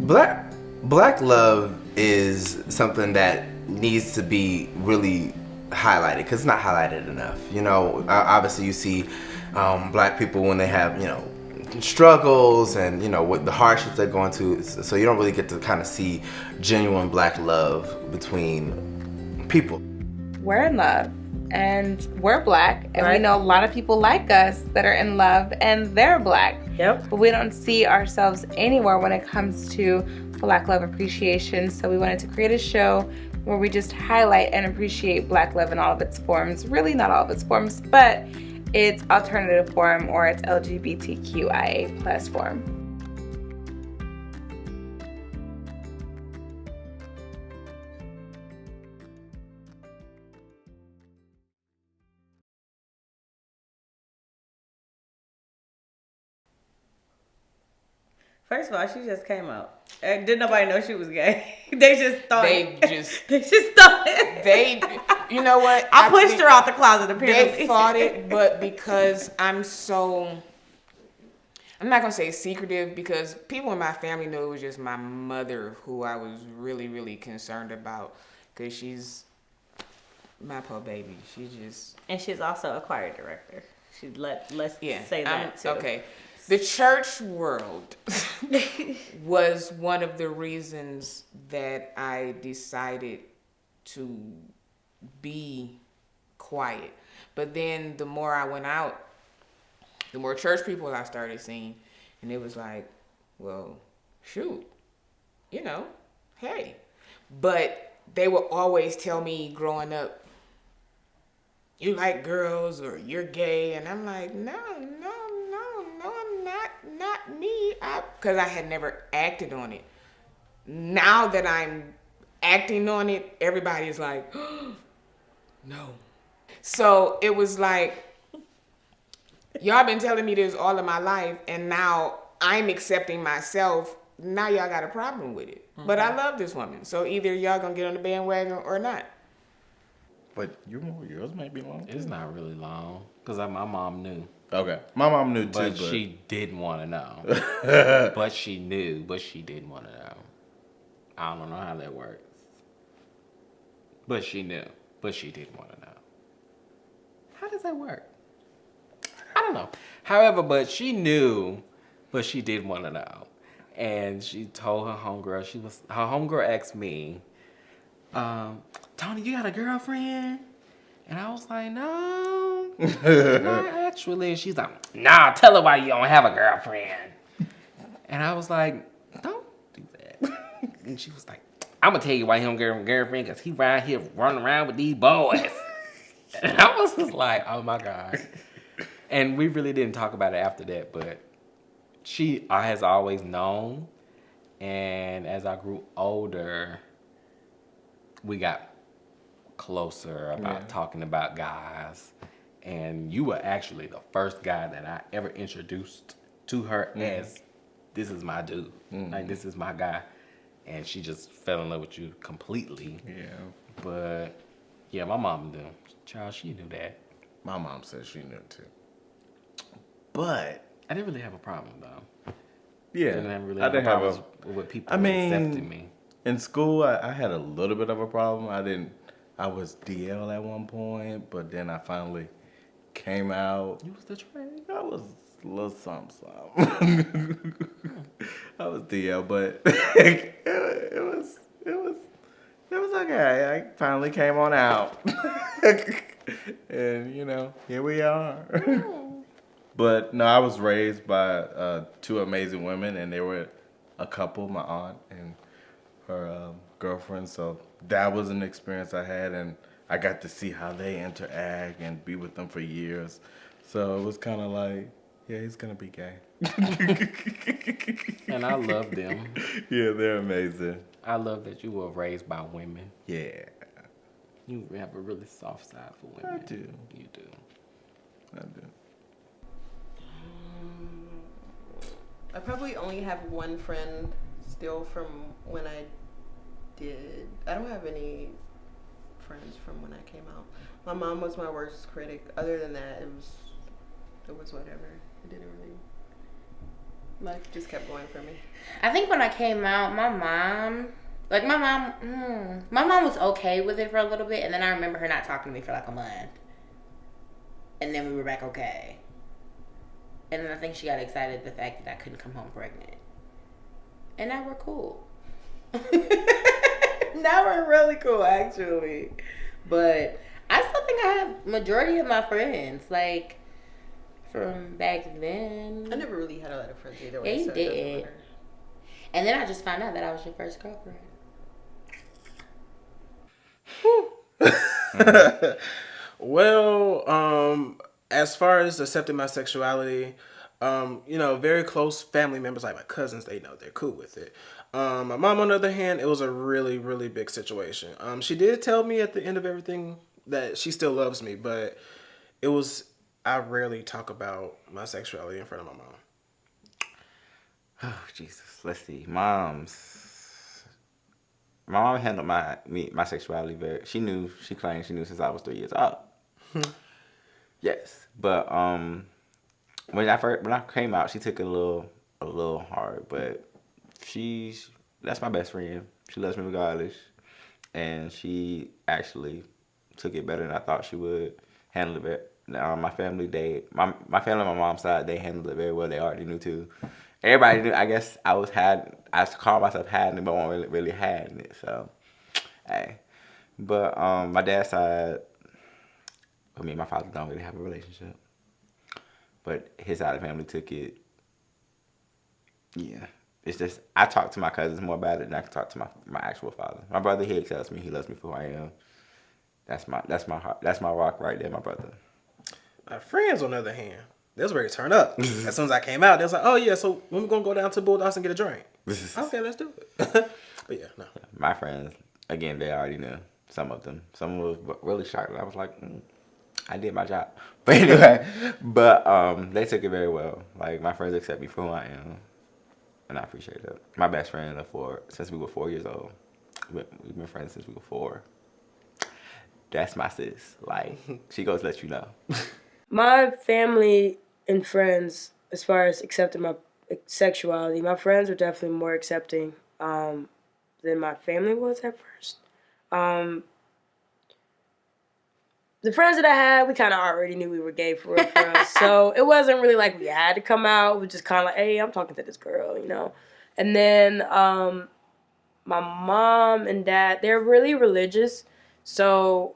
Black love is something that needs to be really highlighted because it's not highlighted enough. You know, obviously you see black people when they have, you know, struggles and, you know, what the hardships they're going to, so you don't really get to kind of see genuine black love between people. We're in love and we're black, and right. We know a lot of people like us that are in love and they're black. Yep. But we don't see ourselves anywhere when it comes to black love appreciation. So we wanted to create a show where we just highlight and appreciate black love in all of its forms. Really not all of its forms, but its alternative form or its LGBTQIA plus form. First of all, she just came out. Didn't nobody know she was gay. They just thought they just thought it. You know what? I pushed her out the closet apparently. They thought it, but because I'm not gonna say secretive, because people in my family know it was just my mother who I was really, really concerned about, because she's my poor baby. And she's also a choir director. Let's say that too. Okay. The church world was one of the reasons that I decided to be quiet. But then the more I went out, the more church people I started seeing. And it was like, well, shoot, you know, hey. But they would always tell me growing up, you like girls or you're gay. And I'm like, no, I'm not me. Because I had never acted on it. Now that I'm acting on it, everybody's like, oh, no. So it was like, y'all been telling me this all of my life, and now I'm accepting myself. Now y'all got a problem with it. Mm-hmm. But I love this woman. So either y'all gonna get on the bandwagon or not. But yours might be long. It's not really long, because my mom knew. Okay. My mom knew too, but she didn't want to know. But she knew, but she didn't want to know. I don't know how that works. But she knew, but she didn't want to know. How does that work? I don't know. However, but she knew, but she did want to know. And she told her homegirl, her homegirl asked me, Tony, you got a girlfriend? And I was like, no, not actually. And she's like, nah, tell her why you don't have a girlfriend. And I was like, don't do that. And she was like, I'm going to tell you why he don't get a girlfriend, because he right here running around with these boys. And I was just like, oh my God. And we really didn't talk about it after that, but she has always known. And as I grew older, we got closer about talking about guys. And you were actually the first guy that I ever introduced to her as, this is my dude. Like, this is my guy. And she just fell in love with you completely. Yeah. But, yeah, my mom knew. Child, she knew that. My mom said she knew too. But I didn't really have a problem, though. Yeah. I didn't have a with people accepting me. In school, I had a little bit of a problem. I was DL at one point, but then I finally came out. You was the trade? I was a little something. I was DL, but it was okay. I finally came on out. And, you know, here we are. But, no, I was raised by two amazing women, and they were a couple, my aunt and her girlfriend. So that was an experience I had, and I got to see how they interact and be with them for years. So it was kind of like, yeah, he's going to be gay. And I love them. Yeah, they're amazing. I love that you were raised by women. Yeah. You have a really soft side for women. I do. You do. I do. I probably only have one friend still from when I did. I don't have any friends from when I came out. My mom was my worst critic. Other than that, it was whatever. It Life just kept going for me. I think when I came out, my mom was okay with it for a little bit, and then I remember her not talking to me for like a month, and then we were back okay. And then I think she got excited at the fact that I couldn't come home pregnant, and now we're cool. Now we're really cool, actually. But I still think I have majority of my friends like from back then. I never really had a lot of friends either Yeah, way. you so it doesn't did. matter. And then I just found out that I was your first girlfriend. Well, as far as accepting my sexuality, very close family members like my cousins, they know they're cool with it. My mom, on the other hand, it was a really, really big situation. She did tell me at the end of everything that she still loves me, but I rarely talk about my sexuality in front of my mom. Oh, Jesus. Let's see. My mom handled my sexuality she claimed she knew since I was 3 years old. Yes. But when I came out, she took it a little hard, but that's my best friend. She loves me regardless. And she actually took it better than I thought she would. Handle it. My family, my family on my mom's side, they handled it very well. They already knew too. Everybody knew. I guess I called myself hiding it, but I wasn't really hiding it. So, hey. But my dad's side, me and my father don't really have a relationship. But his side of the family took it. Yeah. It's just, I talk to my cousins more about it than I can talk to my actual father. My brother, he accepts me. He loves me for who I am. That's my heart. That's my rock right there, my brother. My friends, on the other hand, they was ready to turn up. As soon as I came out, they was like, "Oh yeah, so when we gonna go down to Bulldogs and get a drink?" Okay, let's do it. But yeah, no. My friends, again, they already knew. Some of them. Some was really shocked. I was like, I did my job. But anyway, they took it very well. Like, my friends accept me for who I am, and I appreciate that. My best friend since we were 4 years old. We've been friends since we were 4. That's my sis. Like, she goes, let you know. My family and friends, as far as accepting my sexuality, my friends are definitely more accepting than my family was at first. The friends that I had, we kind of already knew we were gay for us. So it wasn't really like we had to come out. It was just kind of like, hey, I'm talking to this girl, And then my mom and dad, they're really religious. So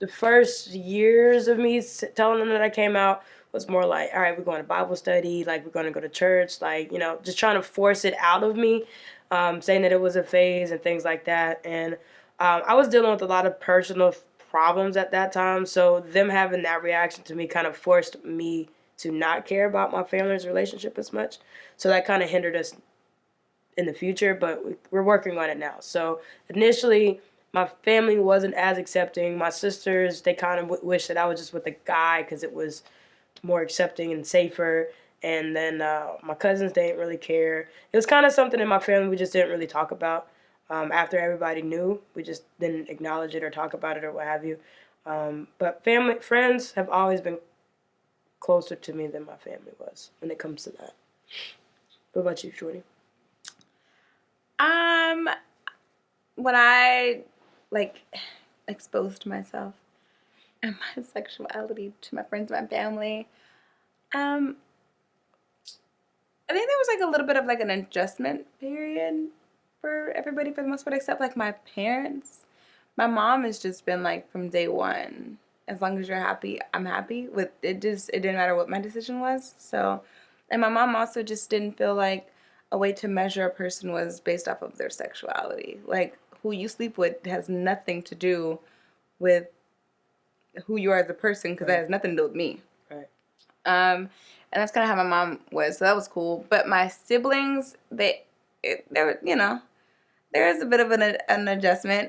the first years of me telling them that I came out was more like, all right, we're going to Bible study, like we're going to go to church, like, just trying to force it out of me, saying that it was a phase and things like that. And I was dealing with a lot of personal problems at that time, so them having that reaction to me kind of forced me to not care about my family's relationship as much. So that kind of hindered us in the future, but we're working on it now. So initially, my family wasn't as accepting. My sisters, they kind of wish that I was just with a guy because it was more accepting and safer. And then my cousins, they didn't really care. It was kind of something in my family we just didn't really talk about. After everybody knew, we just didn't acknowledge it or talk about it or what have you. But friends have always been closer to me than my family was when it comes to that. What about you, Shorty? When I exposed myself and my sexuality to my friends and my family, I think there was a little bit of an adjustment period for everybody for the most part, except my parents. My mom has just been from day one, as long as you're happy, I'm happy with it. It didn't matter what my decision was. So, and my mom also just didn't feel like a way to measure a person was based off of their sexuality. Who you sleep with has nothing to do with who you are as a person, because that has nothing to do with me. Right. And that's kind of how my mom was, so that was cool. But my siblings, there is a bit of an adjustment,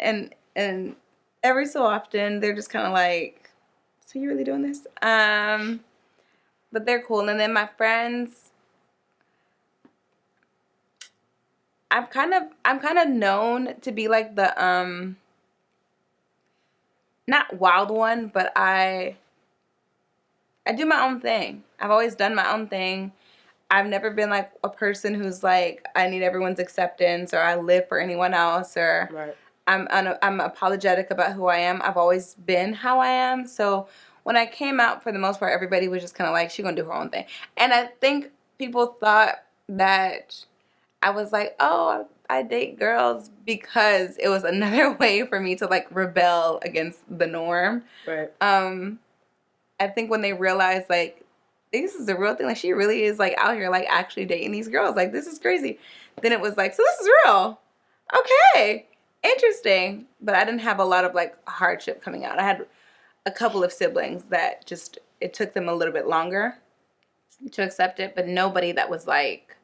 and every so often they're just kind of like, so you really doing this? But they're cool. And then my friends, I'm kind of known to be the not wild one, but I do my own thing. I've always done my own thing. I've never been like a person who's like, I need everyone's acceptance or I live for anyone else or Right. I'm apologetic about who I am. I've always been how I am. So when I came out, for the most part, everybody was just kind of like, she's going to do her own thing. And I think people thought that I was like, oh, I date girls because it was another way for me to like rebel against the norm. Right. I think when they realized like, this is a real thing, like she really is like out here like actually dating these girls, like this is crazy. Then it was like, so this is real. Okay. Interesting. But I didn't have a lot of like hardship coming out. I had a couple of siblings that just, it took them a little bit longer to accept it, but nobody that was like,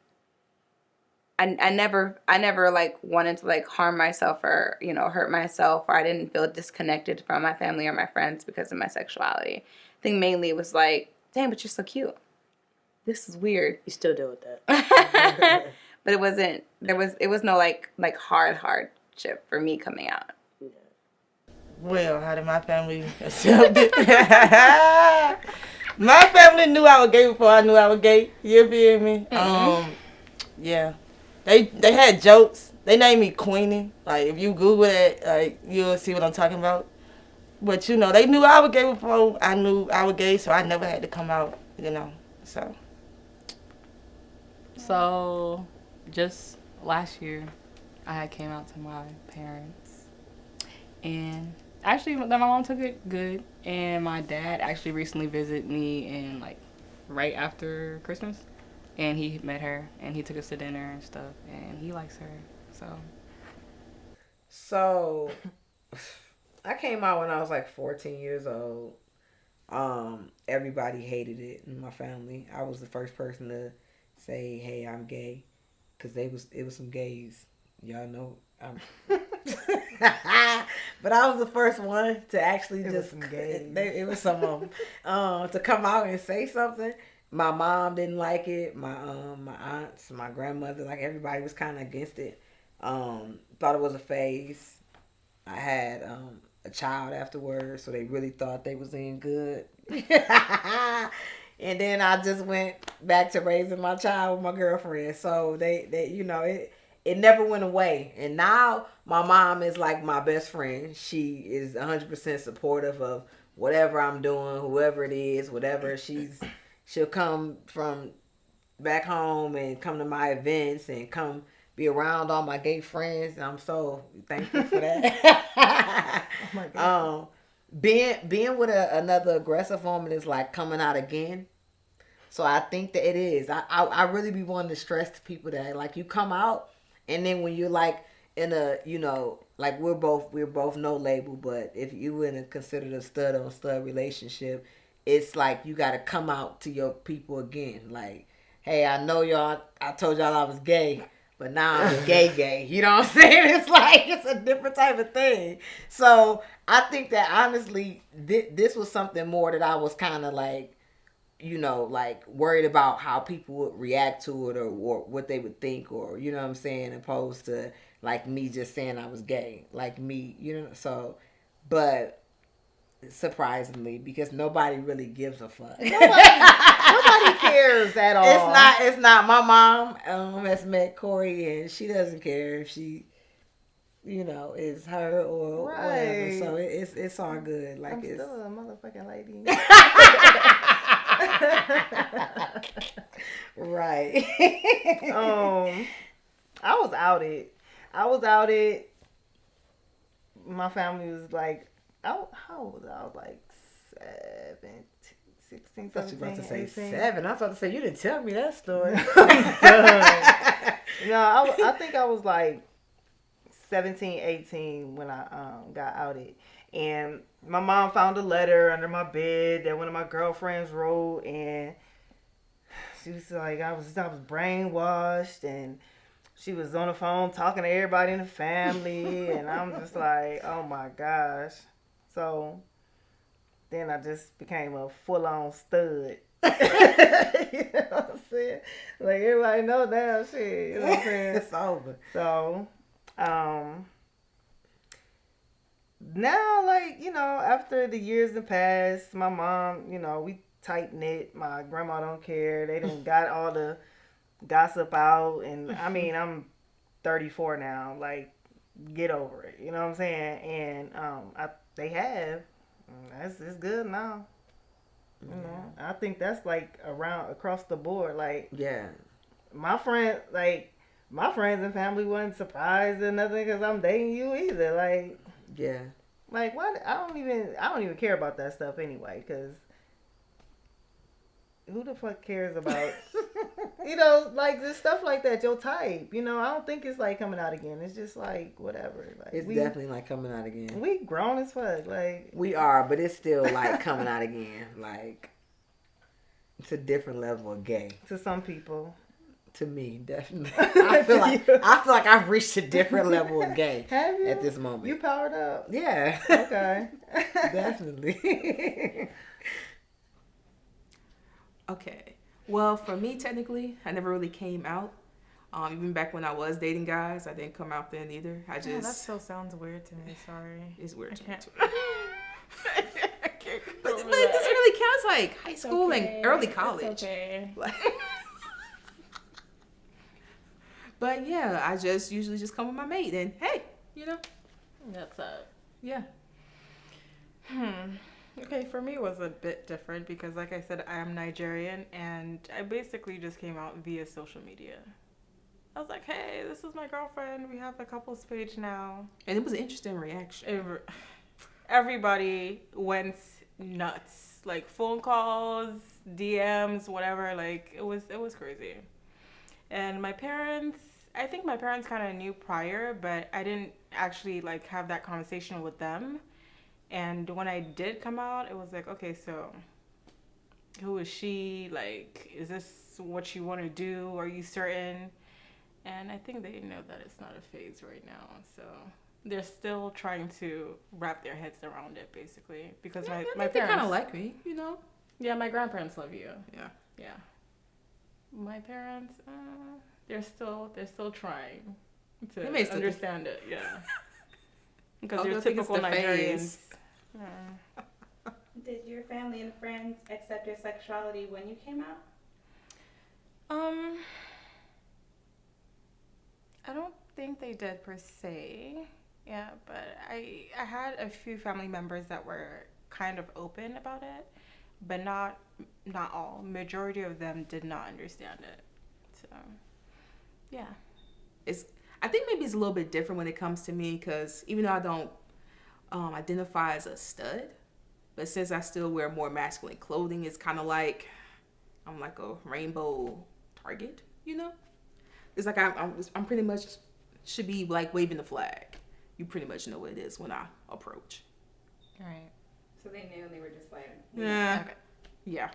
I never like wanted to like harm myself or, you know, hurt myself, or I didn't feel disconnected from my family or my friends because of my sexuality. I think mainly it was like, dang, but you're so cute. This is weird. You still deal with that. But it wasn't, it was no like hardship for me coming out. Well, how did my family accept it? My family knew I was gay before I knew I was gay. You feel me? Yeah. They had jokes. They named me Queenie. Like, if you Google it, like, you'll see what I'm talking about. But, you know, they knew I was gay before I knew I was gay, so I never had to come out, you know, so. So, just last year, I had came out to my parents. And actually, my mom took it good. And my dad actually recently visited me in, like, right after Christmas. And he met her, and he took us to dinner and stuff, and he likes her, So, I came out when I was like 14 years old. Everybody hated it in my family. I was the first person to say, "Hey, I'm gay," because it was some gays. Y'all know. But I was the first one to actually it was some of them to come out and say something. My mom didn't like it. My aunts, my grandmother, like everybody was kind of against it. Thought it was a phase. I had a child afterwards, so they really thought they was in good. And then I just went back to raising my child with my girlfriend. So they you know, it never went away. And now my mom is like my best friend. She is 100% supportive of whatever I'm doing, whoever it is, whatever she'll come from back home and come to my events and come be around all my gay friends. And I'm so thankful for that. Oh my God. Being with another aggressive woman is like coming out again. So I think that it is. I really be wanting to stress to people that like you come out, and then when you're like in a, you know, like we're both no label, but if you in a considered a stud on stud relationship, it's like you got to come out to your people again. Like, hey, I know y'all, I told y'all I was gay, but now I'm gay. You know what I'm saying? It's like, it's a different type of thing. So I think that honestly, this was something more that I was kind of like, you know, like worried about how people would react to it or what they would think, or, you know what I'm saying, opposed to like me just saying I was gay. Like me, you know, so, but surprisingly, because nobody really gives a fuck. Nobody cares at all. It's not. My mom has met CORII, and she doesn't care if she, you know, is her or whatever. So it's all good. Like, I'm still a motherfucking lady. Right. I was outed. My family was like, how old was I? I was like 16, 17, I thought you were about to say 18. 7. I was about to say, you didn't tell me that story. No, I think I was like 17, 18 when I got outed. And my mom found a letter under my bed that one of my girlfriends wrote, and she was like, I was brainwashed, and she was on the phone talking to everybody in the family, and I'm just like, oh my gosh. So then I just became a full-on stud. You know what I'm saying? Like, everybody know that shit. You know what I'm saying? It's over. So, now, like, you know, after the years have passed, my mom, you know, we tight-knit. My grandma don't care. They done got all the gossip out. And I mean, I'm 34 now. Like, get over it. You know what I'm saying? And they have. It's good now. You know, I think that's like across the board. Like, Yeah. my friends and family wasn't surprised or nothing because I'm dating you either. Like, Yeah. like what? I don't even care about that stuff anyway. Because who the fuck cares about, you know, like just stuff like that, your type. You know, I don't think it's like coming out again. It's just like whatever. Like, It's definitely like coming out again. we grown as fuck. Like, We are, but it's still like coming out again. Like, it's a different level of gay. to some people. To me, definitely. I feel like I've reached a different level of gay Have you? at this moment. You powered up. Yeah. Okay. Definitely. Okay. Well, for me, technically, I never really came out. Even back when I was dating guys, I didn't come out then either. I just. Yeah, that still sounds weird to me. Sorry. It's weird to me can't- too. I can't But go it with doesn't that. really count. It's like high It's school okay. and early It's college. okay. Like- But yeah, I just usually just come with my mate and hey, you know. That's up. Yeah. Okay, for me it was a bit different because like I said, I am Nigerian and I basically just came out via social media. I was like, hey, this is my girlfriend. We have a couples page now. And it was an interesting reaction. Everybody went nuts. Like phone calls, DMs, whatever. Like it was crazy. And my parents, I think my parents kind of knew prior, but I didn't actually like have that conversation with them. And when I did come out, it was like, okay, so who is she? Like, is this what you want to do? Are you certain? And I think they know that it's not a phase right now. So they're still trying to wrap their heads around it, basically. Because my they parents kind of like me, you know. Yeah, my grandparents love you. Yeah. Yeah. My parents, they're still trying to They may still understand it. Yeah. Because I'll they're go think it's typical the Nigerians. phase. Did your family and friends accept your sexuality when you came out? I don't think they did per se. Yeah, but I had a few family members that were kind of open about it, but not all. Majority of them did not understand it. So, yeah. I think maybe it's a little bit different when it comes to me because even though I don't identify as a stud, but since I still wear more masculine clothing, it's kind of like I'm like a rainbow target, you know? It's like I'm pretty much should be like waving the flag. You pretty much know what it is when I approach. Right. So they knew and they were just like, Yeah. Okay. Yeah.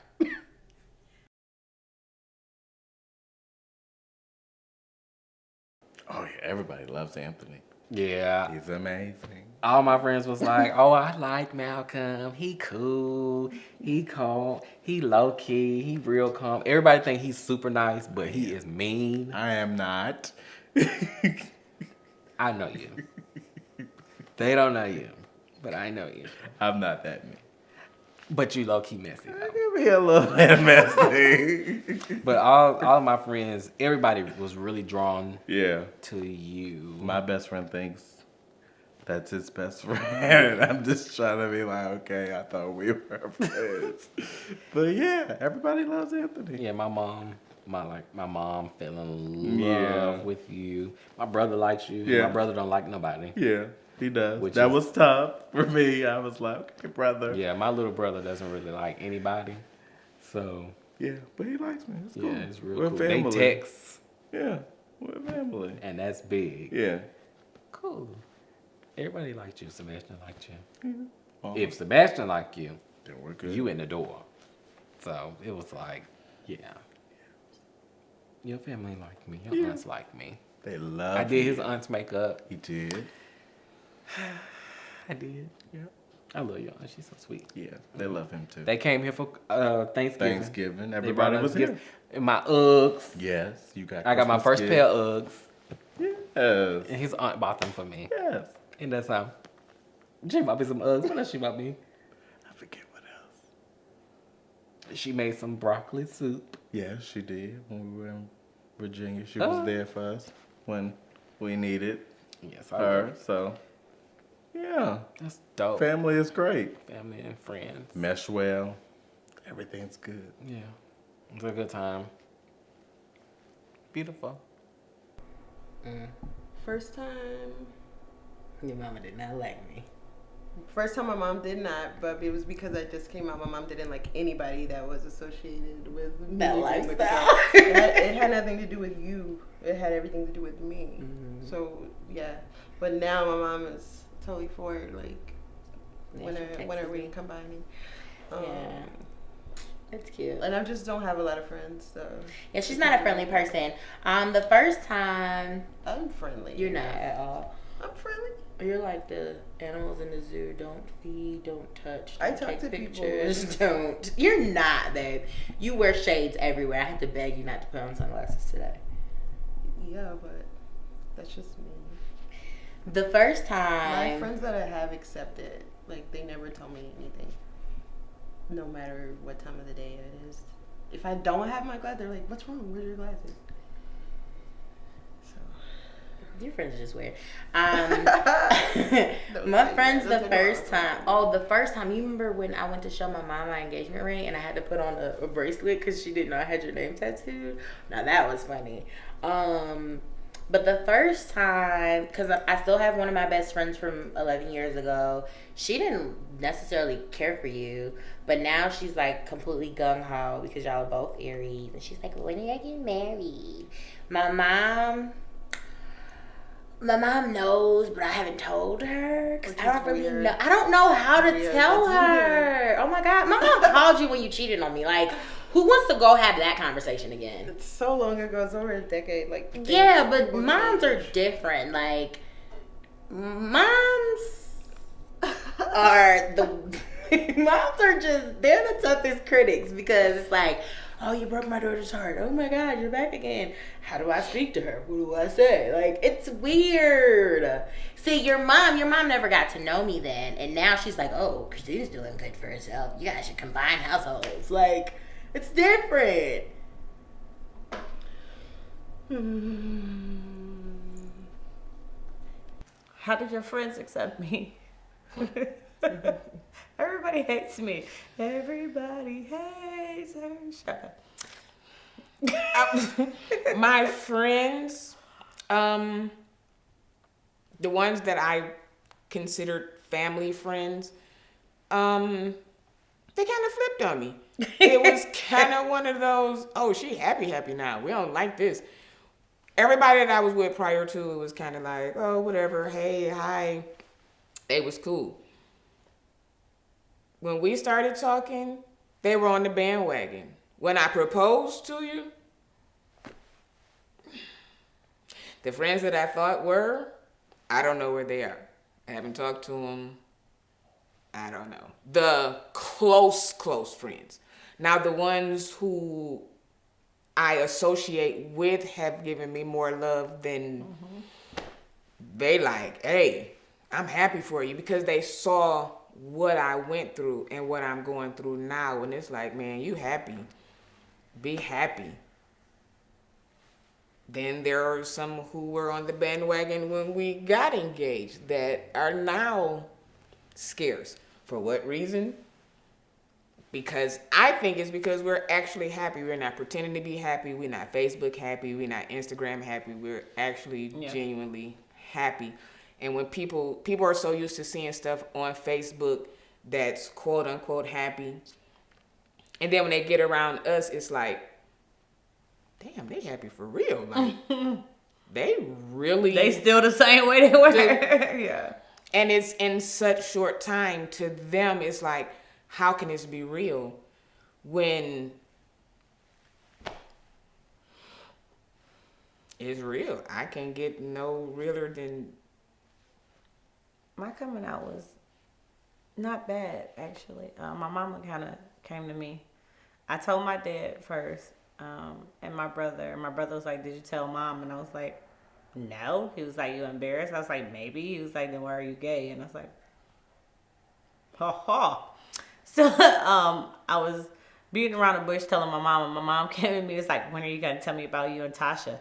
Oh yeah, everybody loves Anthony. Yeah. He's amazing. All my friends was like, oh, I like Malcolm. He cool. He calm. He low key. He real calm. Everybody think he's super nice, but he is mean. I am not. I know you. They don't know you, but I know you. I'm not that mean. But you low key messy though. Give me a little bit messy. But all of my friends, everybody was really drawn Yeah. to you. My best friend thinks that's his best friend. I'm just trying to be like, okay, I thought we were friends. But yeah, everybody loves Anthony. Yeah, my mom fell in love Yeah. with you. My brother likes you. Yeah. My brother don't like nobody. Yeah, he does. Which That is- was tough for me. I was like, okay, brother. Yeah, my little brother doesn't really like anybody. So Yeah, but he likes me. It's cool. yeah, it's real We're cool. family. They text, Yeah, we're family. and that's big. Yeah. Cool. Everybody liked you. Sebastian liked you. Oh, If Sebastian liked you, then we're good. you in the door. So it was like, yeah. Your family liked me. Your aunts liked me. They love I did you. his aunt's makeup. He did. I did. Yeah. I love your aunt. She's so sweet. Yeah, they love him too. They came here for Thanksgiving. Thanksgiving. They Everybody brought us was here. gifts. And my Uggs. Yes, you got. I got my Christmas first gifts. pair of Uggs. Yes. And his aunt bought them for me. Yes. And that's how. She bought me some Uggs. What else she bought me? I forget what else. She made some broccoli soup. Yes, she did when we were in Virginia. She was there for us when we needed Yes, her. So, yeah. That's dope. Family is great. Family and friends. Mesh well. Everything's good. Yeah. It's a good time. Beautiful. First time. Your mama did not like me. First time my mom did not, but it was because I just came out. My mom didn't like anybody that was associated with me. That being with the lifestyle. girl. It had nothing to do with you. It had everything to do with me. Mm-hmm. So yeah, but now my mom is totally for it. Like when are we combining? Yeah. That's cute. And I just don't have a lot of friends, so. Yeah, she's not a friendly person. The first time. I'm friendly. You're not at all. I'm friendly. You're like the animals in the zoo. Don't feed, don't touch, I don't talk take to pictures, people. don't. You're not that. You wear shades everywhere. I had to beg you not to put on sunglasses today. Yeah, but that's just me. The first My time. friends that I have accept it. Like, they never tell me anything. No matter what time of the day it is. If I don't have my glasses, they're like, what's wrong? Where's your glasses? So. Your friends are just weird. My friends, the first time. Oh, the first time. You remember when I went to show my mom my engagement ring and I had to put on a bracelet because she didn't know I had your name tattooed? Now that was funny. But the first time, because I still have one of my best friends from 11 years ago. She didn't necessarily care for you, but now she's like completely gung-ho because y'all are both Aries. And she's like, when are you getting married? My mom knows, but I haven't told her because I don't really know. I don't know how to tell her. Oh my God. My mom called you when you cheated on me. Like, who wants to go have that conversation again? It's so long ago. It's over a decade. Like, yeah, but moms are different. Like, moms are they're the toughest critics because it's like, oh, you broke my daughter's heart. Oh my God, you're back again. How do I speak to her? What do I say? Like, it's weird. See, your mom never got to know me then. And now she's like, oh, Christina's doing good for herself. You guys should combine households. Like, it's different. How did your friends accept me? Everybody hates me. Everybody hates HERSHE. My friends, the ones that I considered family friends, they kind of flipped on me. It was kind of one of those, oh, she happy now. We don't like this. Everybody that I was with prior to it was kind of like, oh, whatever. Hey, hi. They was cool. When we started talking, they were on the bandwagon. When I proposed to you, the friends that I thought were, I don't know where they are. I haven't talked to them. I don't know. The close friends. Now, the ones who I associate with have given me more love than they like, hey, I'm happy for you, because they saw what I went through and what I'm going through now. And it's like, man, you happy. Be happy. Then there are some who were on the bandwagon when we got engaged that are now scarce. For what reason? Because I think it's because we're actually happy. We're not pretending to be happy. We're not Facebook happy. We're not Instagram happy. We're actually genuinely happy. And when people are so used to seeing stuff on Facebook that's quote unquote happy, and then when they get around us, it's like, damn, they happy for real. Like, they still the same way they were. Yeah. And it's in such short time. To them, it's like, how can this be real when it's real? I can get no realer than... My coming out was not bad, actually. My mama kind of came to me. I told my dad first, and my brother. And my brother was like, did you tell mom? And I was like, no. He was like, you embarrassed? I was like, maybe. He was like, then why are you gay? And I was like, ha ha. So I was beating around the bush telling my mom, and my mom came at me, was like, when are you going to tell me about you and Tasha?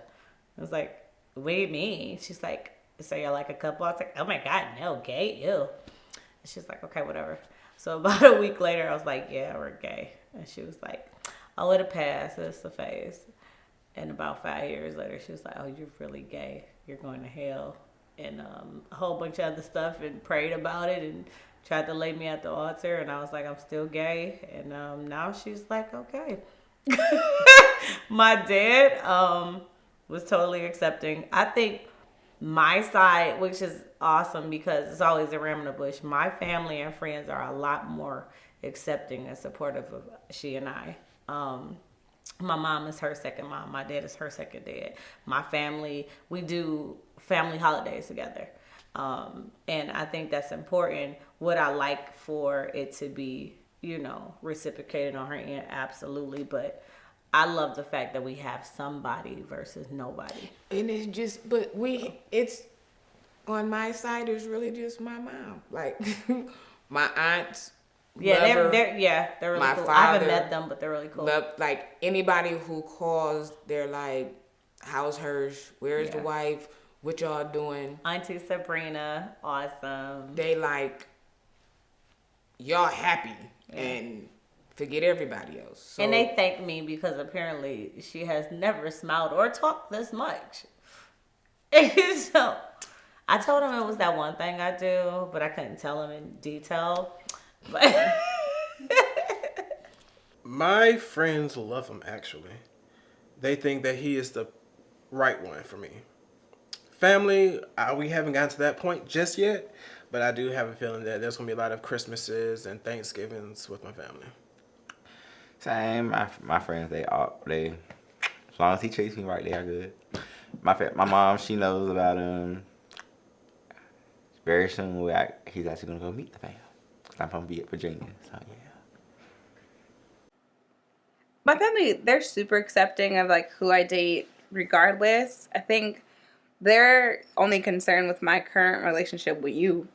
I was like, what do you mean? She's like, so you're like a couple? I was like, oh my God, no, gay, ew. And she's like, okay, whatever. So about a week later, I was like, yeah, we're gay. And she was like, oh, it'll pass, it's a phase. And about 5 years later, she was like, oh, you're really gay. You're going to hell. And a whole bunch of other stuff, and prayed about it and tried to lay me at the altar. And I was like, I'm still gay. And now she's like, okay. My dad was totally accepting. I think my side, which is awesome because it's always a ram in the bush, my family and friends are a lot more accepting and supportive of she and I. My mom is her second mom. My dad is her second dad. My family, we do family holidays together. And I think that's important. Would I like for it to be, you know, reciprocated on her end? Absolutely. But I love the fact that we have somebody versus nobody. And it's just, but it's, on my side, it's really just my mom. Like, my aunts. Yeah, they're really cool. I haven't met them, but they're really cool. Like, anybody who calls, they're like, how's HERSHE? Where's the wife? What y'all doing? Auntie Sabrina, awesome. They like, y'all happy and forget everybody else. So, and they thank me because apparently she has never smiled or talked this much. So I told him it was that one thing I do, but I couldn't tell him in detail. But my friends love him, actually. They think that he is the right one for me. Family, we haven't gotten to that point just yet, but I do have a feeling that there's going to be a lot of Christmases and Thanksgivings with my family. Same. My friends, they as long as he treats me right, they are good. My mom, she knows about him. Very soon, he's actually going to go meet the fam. I'm going to be at Virginia, so yeah. My family, they're super accepting of like who I date regardless. I think their only concern with my current relationship with you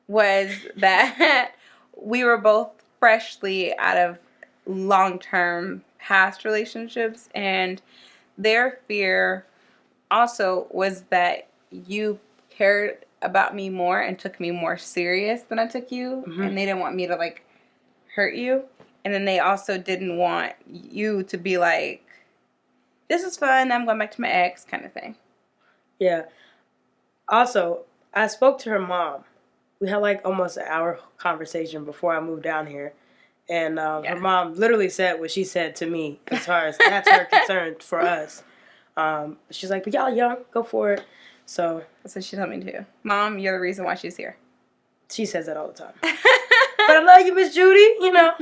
was that we were both freshly out of long-term past relationships, and their fear also was that you cared about me more and took me more serious than I took you, and they didn't want me to like hurt you, and then they also didn't want you to be like, this is fun, I'm going back to my ex kind of thing. Yeah. Also, I spoke to her mom. We had like almost an hour conversation before I moved down here. And her mom literally said what she said to me as far as that's her concern for us. She's like, but y'all young, go for it. So that's what she told me to. Mom, you're the reason why she's here. She says that all the time. But I love you, Miss Judy, you know.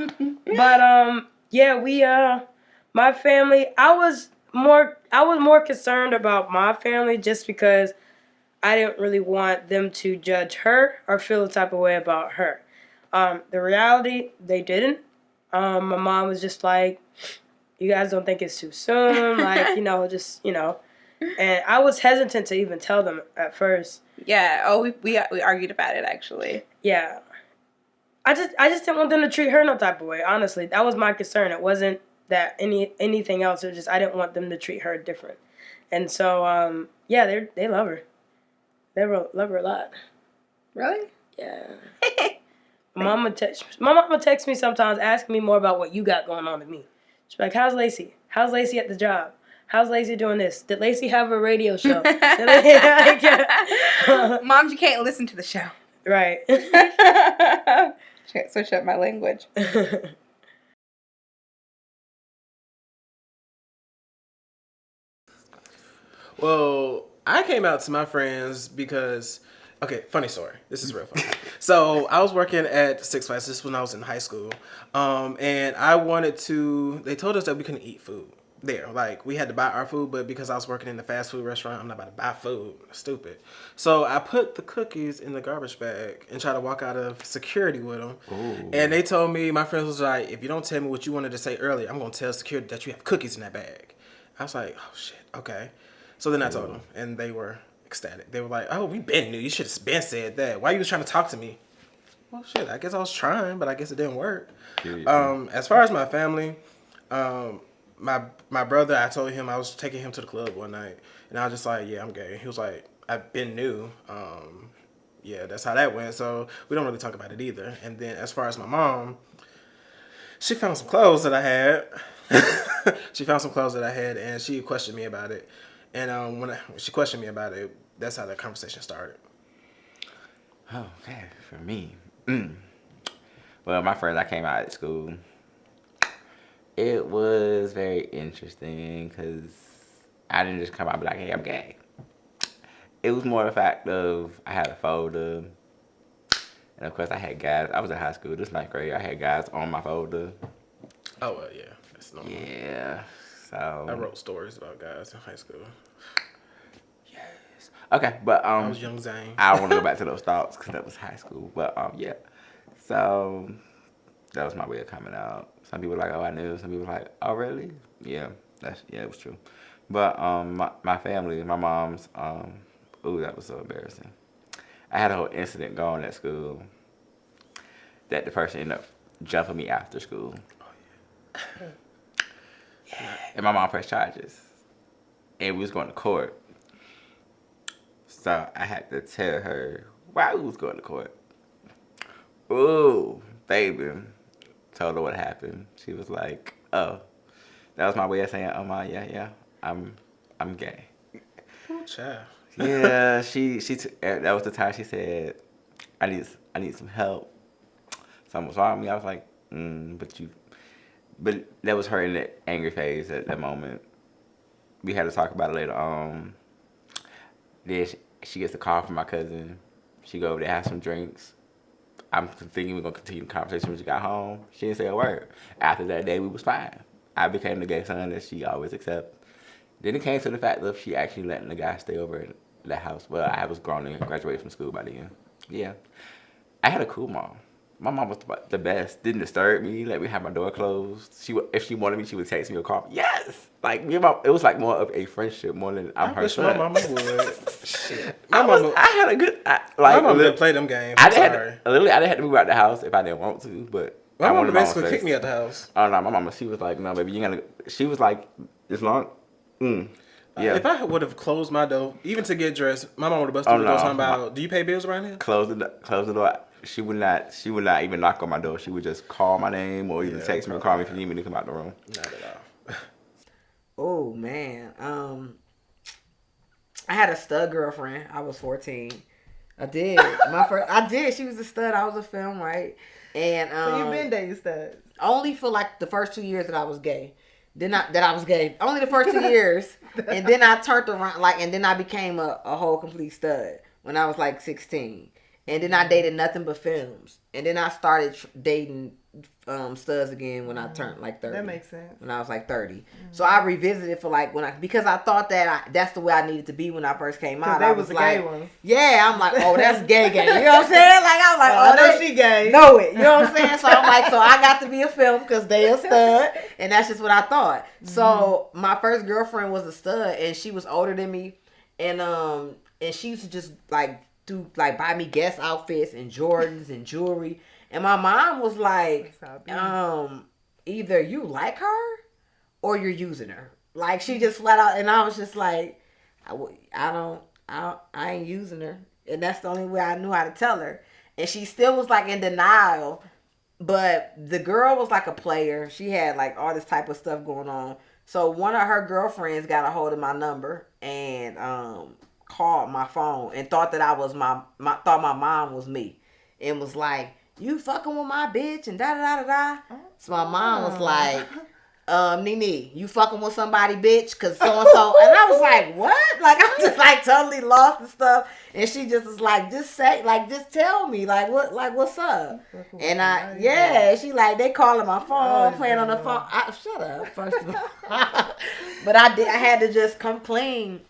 But yeah, my family, I was more concerned about my family just because I didn't really want them to judge her or feel the type of way about her. The reality, they didn't. My mom was just like, you guys don't think it's too soon? Like, just. And I was hesitant to even tell them at first. Yeah. Oh, we argued about it, actually. Yeah. I just didn't want them to treat her no type of way, honestly. That was my concern. It wasn't that anything else. It was just I didn't want them to treat her different. And so, yeah, they love her. They love her a lot. Really? Yeah. My mama texts me sometimes asking me more about what you got going on than me. She's like, how's Lacie? How's Lacie at the job? How's Lacie doing this? Did Lacie have a radio show? Moms, you can't listen to the show. Right. Can't switch up my language. Well, I came out to my friends because, okay, funny story. This is real funny. So I was working at Six Flags. This is when I was in high school. And they told us that we couldn't eat food there. Like, we had to buy our food, but because I was working in the fast food restaurant, I'm not about to buy food. Stupid. So I put the cookies in the garbage bag and tried to walk out of security with them. Ooh. And they told me, my friends was like, if you don't tell me what you wanted to say earlier, I'm going to tell security that you have cookies in that bag. I was like, oh, shit, okay. So then I told them, and they were ecstatic. They were like, oh, we been knew. You should have been said that. Why you was trying to talk to me? Well, shit, I guess I was trying, but I guess it didn't work. As far as my family, My brother, I told him I was taking him to the club one night, and I was just like, yeah, I'm gay. He was like, I've been new. Yeah, that's how that went. So we don't really talk about it either. And then as far as my mom, she found some clothes that I had. She found some clothes that I had, and she questioned me about it. And when she questioned me about it, that's how that conversation started. Oh, okay, for me. Well, my first I came out of school. It was very interesting because I didn't just come out and be like, hey, I'm gay. It was more the fact of I had a folder. And of course I had guys. I was in high school, this ninth grade. I had guys on my folder. Oh, well, yeah. That's normal. Yeah. So I wrote stories about guys in high school. Yes. Okay, but I was young Zane. I don't want to go back to those thoughts because that was high school. But yeah. So that was my way of coming out. Some people were like, oh, I knew. Some people were like, oh, really? Yeah, it was true. But my family, my mom's, ooh, that was so embarrassing. I had a whole incident going at school that the person ended up jumping me after school. Oh, yeah. And my mom pressed charges. And we was going to court. So I had to tell her why we was going to court. Ooh, baby. Told her what happened. She was like, oh. That was my way of saying, oh my, yeah, I'm gay. Oh, child. Yeah, that was the time she said, I need some help. Something was wrong with me. I was like, but that was her in the angry phase at that moment. We had to talk about it later on. Then she gets a call from my cousin. She go over there, have some drinks. I'm thinking we're gonna continue the conversation when she got home. She didn't say a word. After that day, we was fine. I became the gay son that she always accepted. Then it came to the fact that she actually letting the guy stay over at the house. Well, I was grown and graduated from school by then. Yeah. I had a cool mom. My mom was the best. Didn't disturb me. Let me have my door closed. If she wanted me, she would text me or call me. Yes! Like, me and it was like more of a friendship more than I'm her son. My mama would. Shit. I had a good... my mama didn't play them games. I didn't have to move out the house if I didn't want to, but... My mama basically kicked me out the house. Oh, no, my mama, she was like, no, baby, you gotta... She was like, as long... Yeah. If I would have closed my door, even to get dressed, my mom would have busted the door talking about, do you pay bills around here? Close the door. She would not even knock on my door. She would just call my name or either text me or call me if you need me to come out the room. Not at all. Oh man. I had a stud girlfriend. I was 14. I did. She was a stud. I was a film, right? And so you've been dating studs? Only for like the first 2 years that I was gay. I was gay. Only the first 2 years. And then I turned around and then I became a whole complete stud when I was like 16. And then I dated nothing but films. And then I started dating studs again when I turned like 30. That makes sense. When I was like 30. Mm-hmm. So I revisited for like because I thought that that's the way I needed to be when I first came out. They was the gay ones. Yeah, I'm like, oh, that's gay. You know what I'm saying? Like I was like, I know she gay. Know it. You know what I'm saying? So I'm like, so I got to be a film because they a stud, and that's just what I thought. Mm-hmm. So my first girlfriend was a stud, and she was older than me, and she used to just like buy me Guess outfits and Jordans and jewelry. And my mom was like, either you like her or you're using her. Like she just flat out, and I was just like, I ain't using her. And that's the only way I knew how to tell her. And she still was like in denial. But the girl was like a player. She had like all this type of stuff going on. So one of her girlfriends got a hold of my number and called my phone and thought that I was thought my mom was me. And was like, you fucking with my bitch and da-da-da-da-da. So my mom was like, Nene, you fucking with somebody, bitch, cause so-and-so. And I was like, what? Like, I'm just like totally lost and stuff. And she just was like, just tell me, like, what's up? And she like, they calling my phone, playing on the phone. Shut up, first of all. But I had to just come clean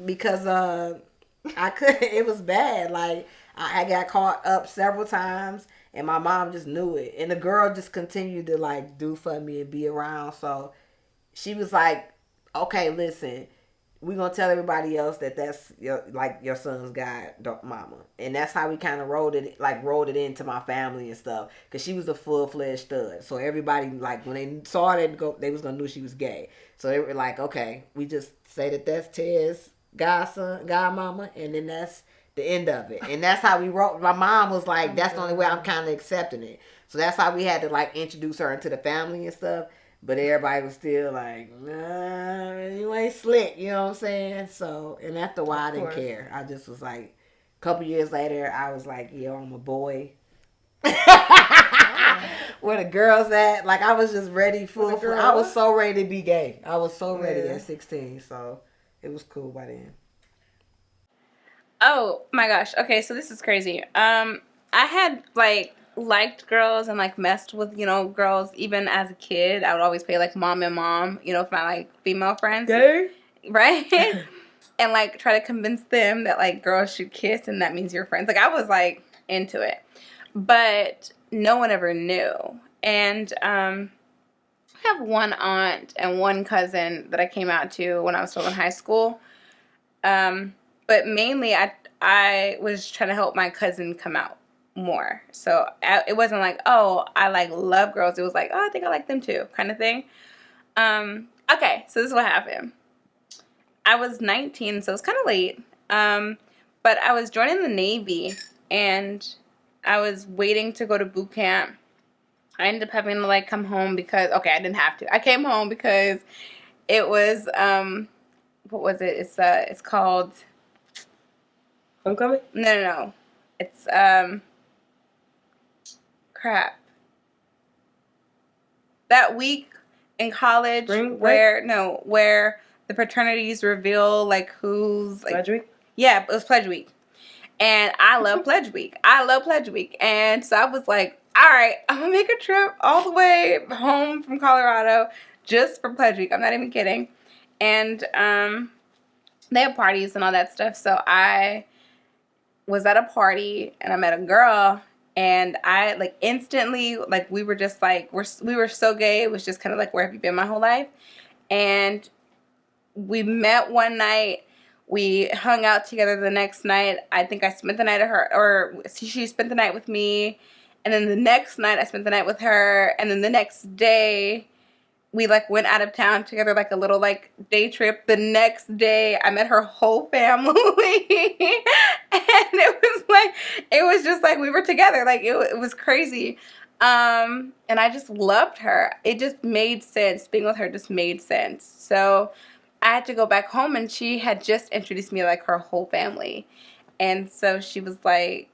because I couldn't, it was bad. Like, I got caught up several times. And my mom just knew it. And the girl just continued to like do for me and be around. So she was like, okay, listen, we gonna tell everybody else that that's your son's mama, and that's how we kind of rolled it into my family and stuff. Cause she was a full-fledged stud, so everybody like when they saw it, they was gonna know she was gay. So they were like, okay, we just say that that's Ted's godmama, and then that's the end of it. And that's how we wrote. My mom was like, that's the only way I'm kind of accepting it. So that's how we had to like introduce her into the family and stuff. But everybody was still like, nah, you ain't slick, you know what I'm saying? So, and after a while, I didn't care. I just was like, a couple years later, I was like, yo, I'm a boy. Where the girls at? Like, I was just ready I was so ready to be gay. I was so ready at 16. So, it was cool by then. Oh, my gosh. Okay, so this is crazy. I had, like, liked girls and like messed with, you know, girls even as a kid. I would always play like mom and mom, you know, with my like female friends. Gay? Right? And like try to convince them that like girls should kiss and that means you're friends. Like I was like into it. But no one ever knew. And I have one aunt and one cousin that I came out to when I was still in high school. But mainly I was trying to help my cousin come out more. So it wasn't like, oh, I like love girls. It was like, oh, I think I like them too, kind of thing. Okay, so this is what happened. I was 19, so it was kind of late. But I was joining the Navy, and I was waiting to go to boot camp. I ended up having to like come home because, okay, I didn't have to. I came home because it was, what was it? It's called Homecoming? No. It's crap. That week in college where the fraternities reveal like who's like Pledge week? Yeah, it was Pledge Week. And I love Pledge Week. And so I was like, all right, I'm gonna make a trip all the way home from Colorado just for Pledge Week. I'm not even kidding. And they have parties and all that stuff. So I was at a party and I met a girl, and I like instantly, like we were just like, we were so gay. It was just kind of like, where have you been my whole life? And we met one night. We hung out together the next night. I think I spent the night at her, or she spent the night with me. And then the next night I spent the night with her. And then the next day we like went out of town together, like a little like day trip. The next day I met her whole family. And it was just like we were together. Like it was crazy. And I just loved her. It just made sense. Being with her just made sense. So I had to go back home, and she had just introduced me to like her whole family. And so she was like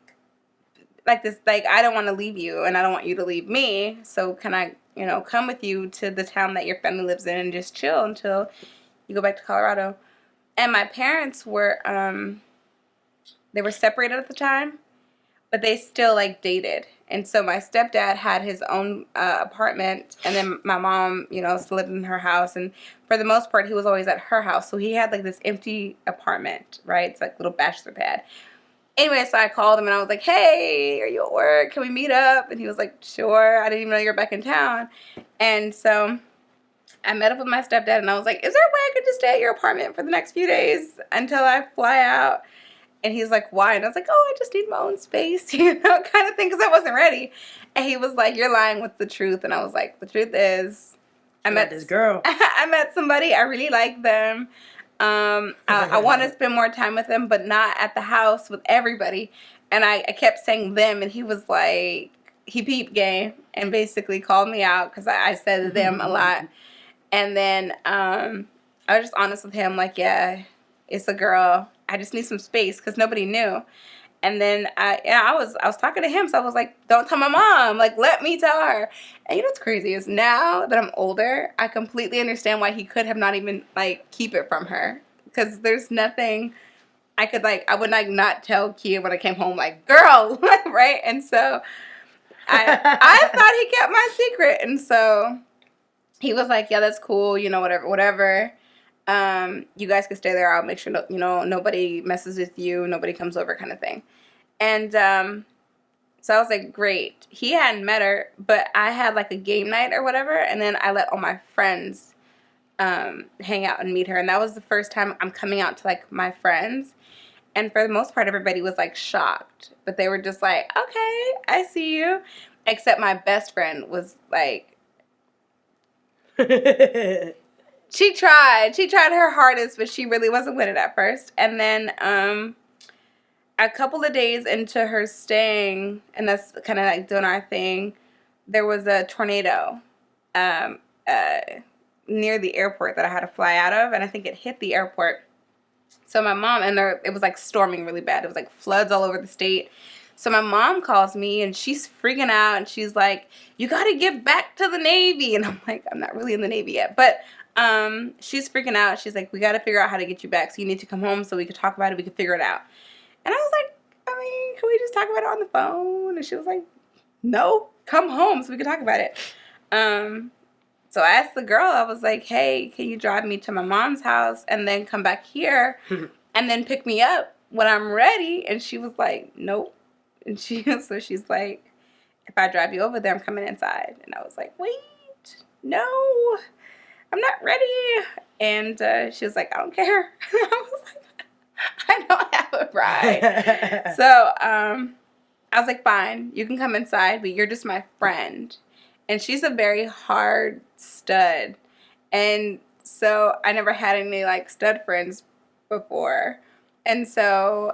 this, like, I don't want to leave you and I don't want you to leave me. So can I, you know, come with you to the town that your family lives in and just chill until you go back to Colorado? And my parents were, they were separated at the time, but they still like dated. And so my stepdad had his own apartment, and then my mom, you know, still lived in her house. And for the most part, he was always at her house. So he had like this empty apartment, right? It's like a little bachelor pad. Anyway, so I called him and I was like, hey, are you at work? Can we meet up? And he was like, sure. I didn't even know you were back in town. And so I met up with my stepdad, and I was like, is there a way I could just stay at your apartment for the next few days until I fly out? And he's like, why? And I was like, oh, I just need my own space, you know, kind of thing, because I wasn't ready. And he was like, you're lying, what's the truth? And I was like, the truth is, I met this girl. I met somebody. I really like them. I want to spend more time with them, but not at the house with everybody. And I kept saying them, and he was like, he peeped game and basically called me out because I said them a lot. And then I was just honest with him, like, yeah, it's a girl. I just need some space because nobody knew. And then I was talking to him, so I was like, don't tell my mom. Like, let me tell her. And you know what's crazy is now that I'm older, I completely understand why he could have not even, like, keep it from her. Because there's nothing I could, like, I would, like, not tell Kia when I came home, like, girl, right? And so I thought he kept my secret. And so he was like, yeah, that's cool, you know, whatever. You guys can stay there. I'll make sure, you know, nobody messes with you. Nobody comes over, kind of thing. And so I was like, great. He hadn't met her, but I had like a game night or whatever. And then I let all my friends hang out and meet her. And that was the first time I'm coming out to like my friends. And for the most part, everybody was like shocked, but they were just like, okay, I see you. Except my best friend was like, she tried her hardest, but she really wasn't with it at first. And then a couple of days into her staying, and that's kind of like doing our thing, there was a tornado near the airport that I had to fly out of, and I think it hit the airport. So my mom, and it was like storming really bad. It was like floods all over the state. So my mom calls me, and she's freaking out, and she's like, you got to get back to the Navy. And I'm like, I'm not really in the Navy yet. But she's freaking out. She's like, we got to figure out how to get you back. So you need to come home so we can talk about it. We can figure it out. And I was like, I mean, can we just talk about it on the phone? And she was like, no, come home so we can talk about it. So I asked the girl, I was like, hey, can you drive me to my mom's house and then come back here and then pick me up when I'm ready? And she was like, nope. And so she's like, if I drive you over there, I'm coming inside. And I was like, wait, no, I'm not ready. And she was like, I don't care. I was like, I don't have a ride. So I was like, fine, you can come inside, but you're just my friend. And she's a very hard stud. And so I never had any like stud friends before. And so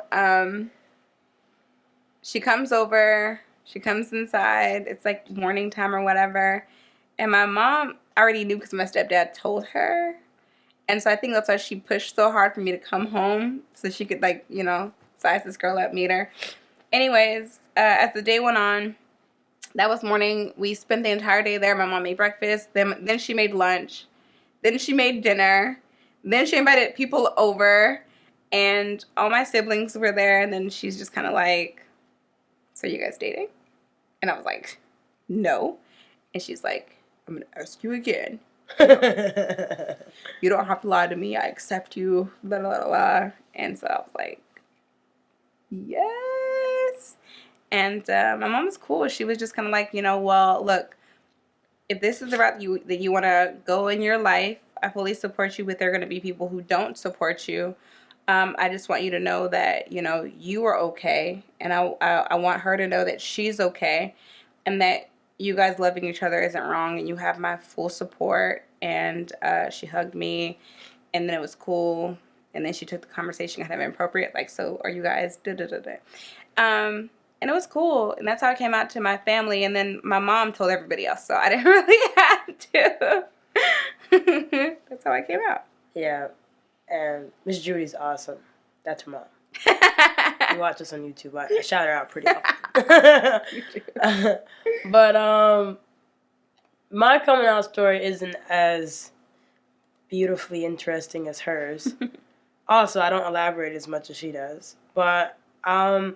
she comes over, she comes inside. It's like morning time or whatever. And my mom already knew because my stepdad told her. And so I think that's why she pushed so hard for me to come home so she could, like, you know, size this girl up, meet her. Anyways, as the day went on, that was morning. We spent the entire day there. My mom made breakfast. Then she made lunch. Then she made dinner. Then she invited people over. And all my siblings were there. And then she's just kind of like, so you guys dating? And I was like, no. And she's like, I'm going to ask you again. You don't have to lie to me. I accept you. Blah, blah, blah, blah. And so I was like, yes. And my mom was cool. She was just kind of like, you know, well, look, if this is the route that you want to go in your life, I fully support you, but there are going to be people who don't support you. I just want you to know that, you know, you are okay. And I want her to know that she's okay. And that you guys loving each other isn't wrong. And you have my full support. And she hugged me. And then it was cool. And then she took the conversation kind of inappropriate. Like, so are you guys da-da-da-da. And it was cool. And that's how I came out to my family. And then my mom told everybody else. So I didn't really have to. That's how I came out. Yeah. And Miss Judy's awesome. That's her mom. You watch us on YouTube. I shout her out pretty often. But my coming out story isn't as beautifully interesting as hers. Also, I don't elaborate as much as she does. But I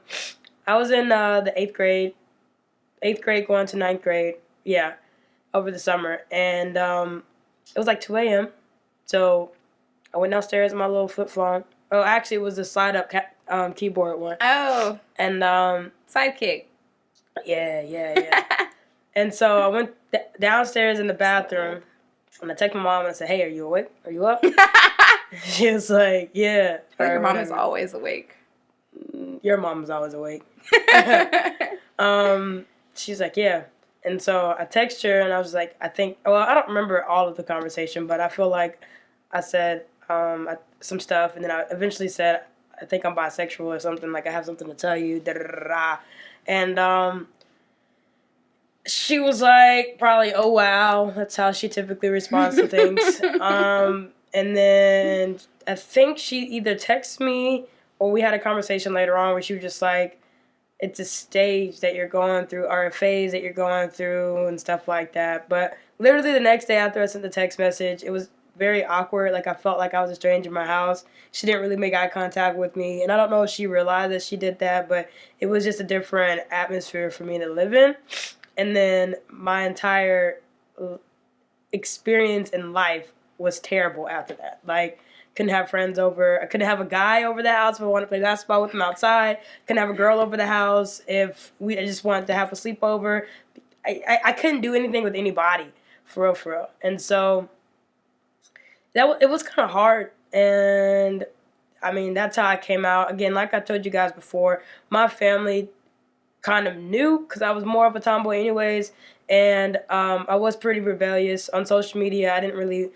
was in the 8th grade going to 9th grade. Yeah, over the summer. And it was like 2 a.m. So I went downstairs in my little flip flop. Oh, actually, it was the slide-up keyboard one. Oh. And sidekick. Yeah. And so I went downstairs in the bathroom, and I texted my mom and I said, "Hey, are you awake? Are you up?" She was like, "Yeah." I feel like your mom is always awake. Your mom is always awake. She's like, "Yeah." And so I texted her, and I was like, I don't remember all of the conversation, but I feel like I said some stuff, and then I eventually said, I think I'm bisexual or something, like I have something to tell you, and she was like, probably, oh wow, that's how she typically responds to things. And then I think she either texted me or we had a conversation later on where she was just like, it's a stage that you're going through, or a phase that you're going through and stuff like that. But literally the next day after I sent the text message, it was very awkward. Like I felt like I was a stranger in my house. She didn't really make eye contact with me. And I don't know if she realized that she did that, but it was just a different atmosphere for me to live in. And then my entire experience in life was terrible after that. Like, couldn't have friends over. I couldn't have a guy over the house if I wanted to play basketball with him outside. Couldn't have a girl over the house if I just wanted to have a sleepover. I couldn't do anything with anybody, for real. And so it was kind of hard. And I mean, that's how I came out. Again, like I told you guys before, my family kind of knew because I was more of a tomboy anyways. And I was pretty rebellious on social media. I didn't really...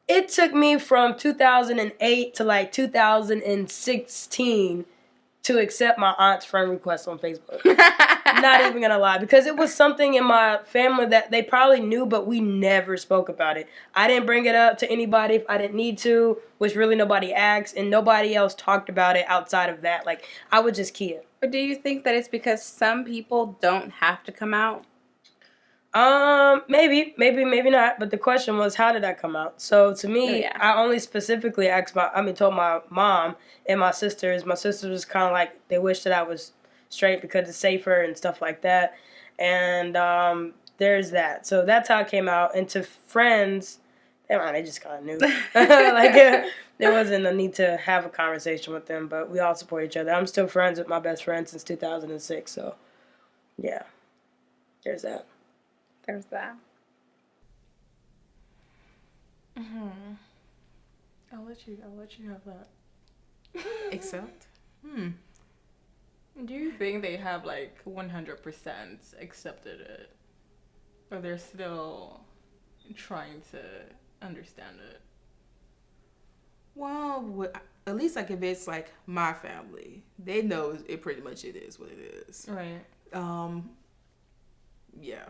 It took me from 2008 to like 2016 to accept my aunt's friend request on Facebook. Not even gonna lie, because it was something in my family that they probably knew, but we never spoke about it. I didn't bring it up to anybody if I didn't need to, which really nobody asked, and nobody else talked about it outside of that. Like, I would just keep it. But do you think that it's because some people don't have to come out? Maybe not. But the question was, how did I come out? So to me, I only specifically told my mom and my sisters. My sisters was kind of like, they wished that I was straight because it's safer and stuff like that. And there's that. So that's how I came out. And to friends, they just kind of knew. There wasn't a need to have a conversation with them, but we all support each other. I'm still friends with my best friend since 2006. So yeah, there's that. There's that. I'll let you have that. Except? Do you think they have like 100% accepted it? Or they're still trying to understand it? Well, at least like if it's like my family, they know it pretty much it is what it is. Right. Yeah.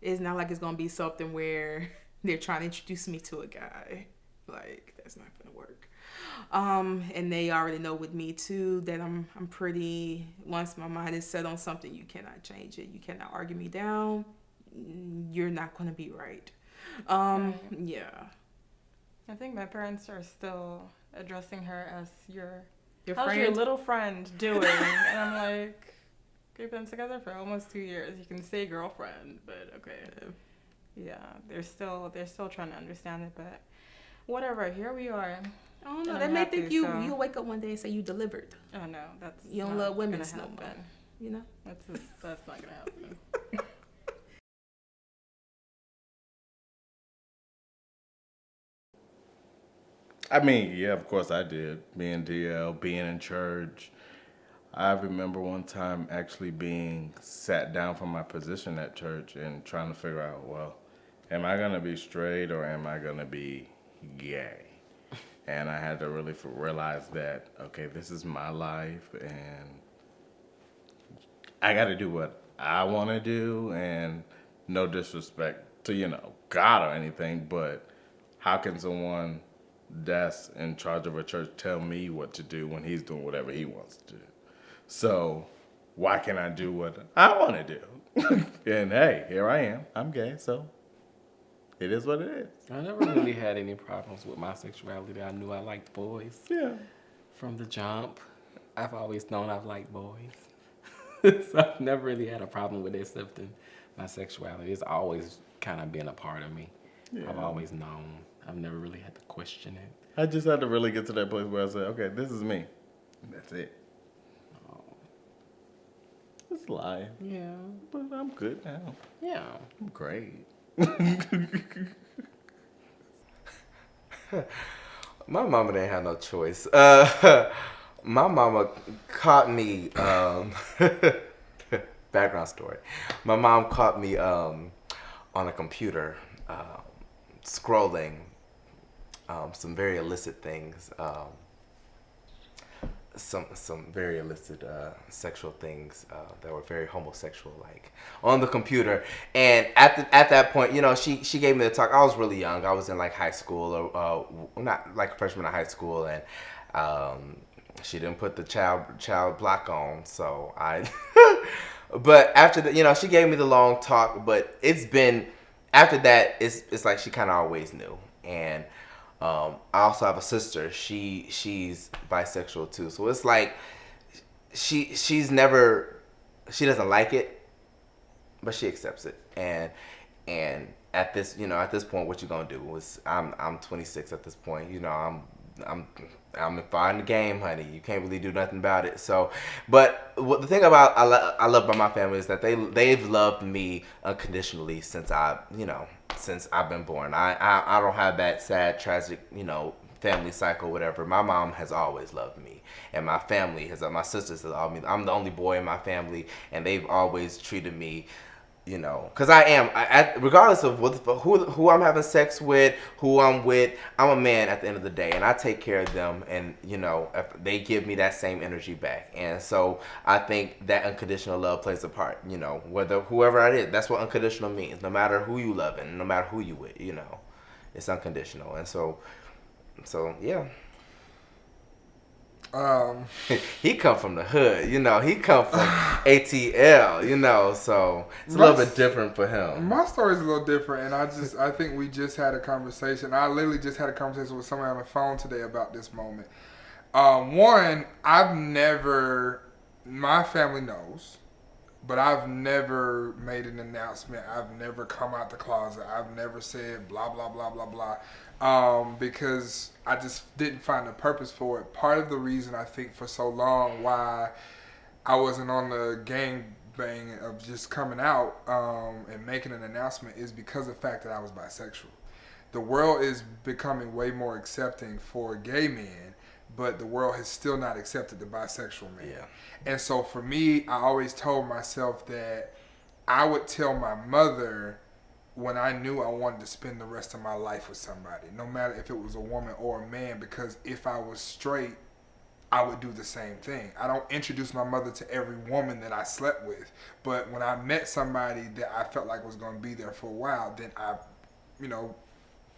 It's not like it's gonna be something where they're trying to introduce me to a guy. Like, that's not gonna work. And they already know with me too that I'm pretty, once my mind is set on something, you cannot change it. You cannot argue me down. You're not gonna be right. Yeah. I think my parents are still addressing her as your friend? How's your little friend doing? And I'm like, we've been together for almost 2 years. You can say girlfriend, but okay. Yeah, they're still trying to understand it, but whatever. Here we are. Oh no, they may think you'll wake up one day and say you delivered. Oh no, that's you don't love women no more. You know, that's not gonna happen. I mean, yeah, of course I did. Being DL, being in church. I remember one time actually being sat down from my position at church and trying to figure out, well, am I going to be straight or am I going to be gay? And I had to really realize that, okay, this is my life and I got to do what I want to do, and no disrespect to, God or anything, but how can someone that's in charge of a church tell me what to do when he's doing whatever he wants to do? So why can't I do what I want to do? And hey, here I am. I'm gay, so it is what it is. I never really had any problems with my sexuality. I knew I liked boys. Yeah. From the jump, I've always known I've liked boys. So I've never really had a problem with accepting my sexuality. It's always kind of been a part of me. Yeah. I've always known. I've never really had to question it. I just had to really get to that place where I said, okay, this is me. And that's it. It's life. Yeah. But I'm good now. Yeah. I'm great. My mama didn't have no choice. My mama caught me, background story. My mom caught me on a computer scrolling some very illicit things. Some very illicit sexual things that were very homosexual, like on the computer. And at that point, she gave me the talk. I was really young. I was in like high school, or not like a freshman in high school, and she didn't put the child block on. So I, but after that, she gave me the long talk. But it's been after that, it's like she kind of always knew. And I also have a sister. She's bisexual too. So it's like she doesn't like it, but she accepts it. And at this point, what you gonna do? I'm 26 at this point. I'm I'm far in the game, honey. You can't really do nothing about it. So, but the thing about I love about my family is that they've loved me unconditionally since I've been born. I don't have that sad, tragic, family cycle, whatever. My mom has always loved me, and my family my sisters have always. I'm the only boy in my family, and they've always treated me. Because regardless of who I'm having sex with, who I'm with, I'm a man at the end of the day, and I take care of them, and if they give me that same energy back, and so I think that unconditional love plays a part. Whoever it is, that's what unconditional means. No matter who you love and no matter who you with, it's unconditional, and so yeah. He come from the hood, he come from ATL, so it's a little bit different for him. My story is a little different, and I think we just had a conversation. I literally just had a conversation with somebody on the phone today about this moment. One, my family knows, but I've never made an announcement. I've never come out the closet. I've never said blah, blah, blah, blah, blah. Because I just didn't find a purpose for it. Part of the reason I think for so long why I wasn't on the gang bang of just coming out and making an announcement is because of the fact that I was bisexual. The world is becoming way more accepting for gay men, but the world has still not accepted the bisexual man. Yeah. And so for me, I always told myself that I would tell my mother when I knew I wanted to spend the rest of my life with somebody, no matter if it was a woman or a man, because if I was straight, I would do the same thing. I don't introduce my mother to every woman that I slept with, but when I met somebody that I felt like was going to be there for a while, then I,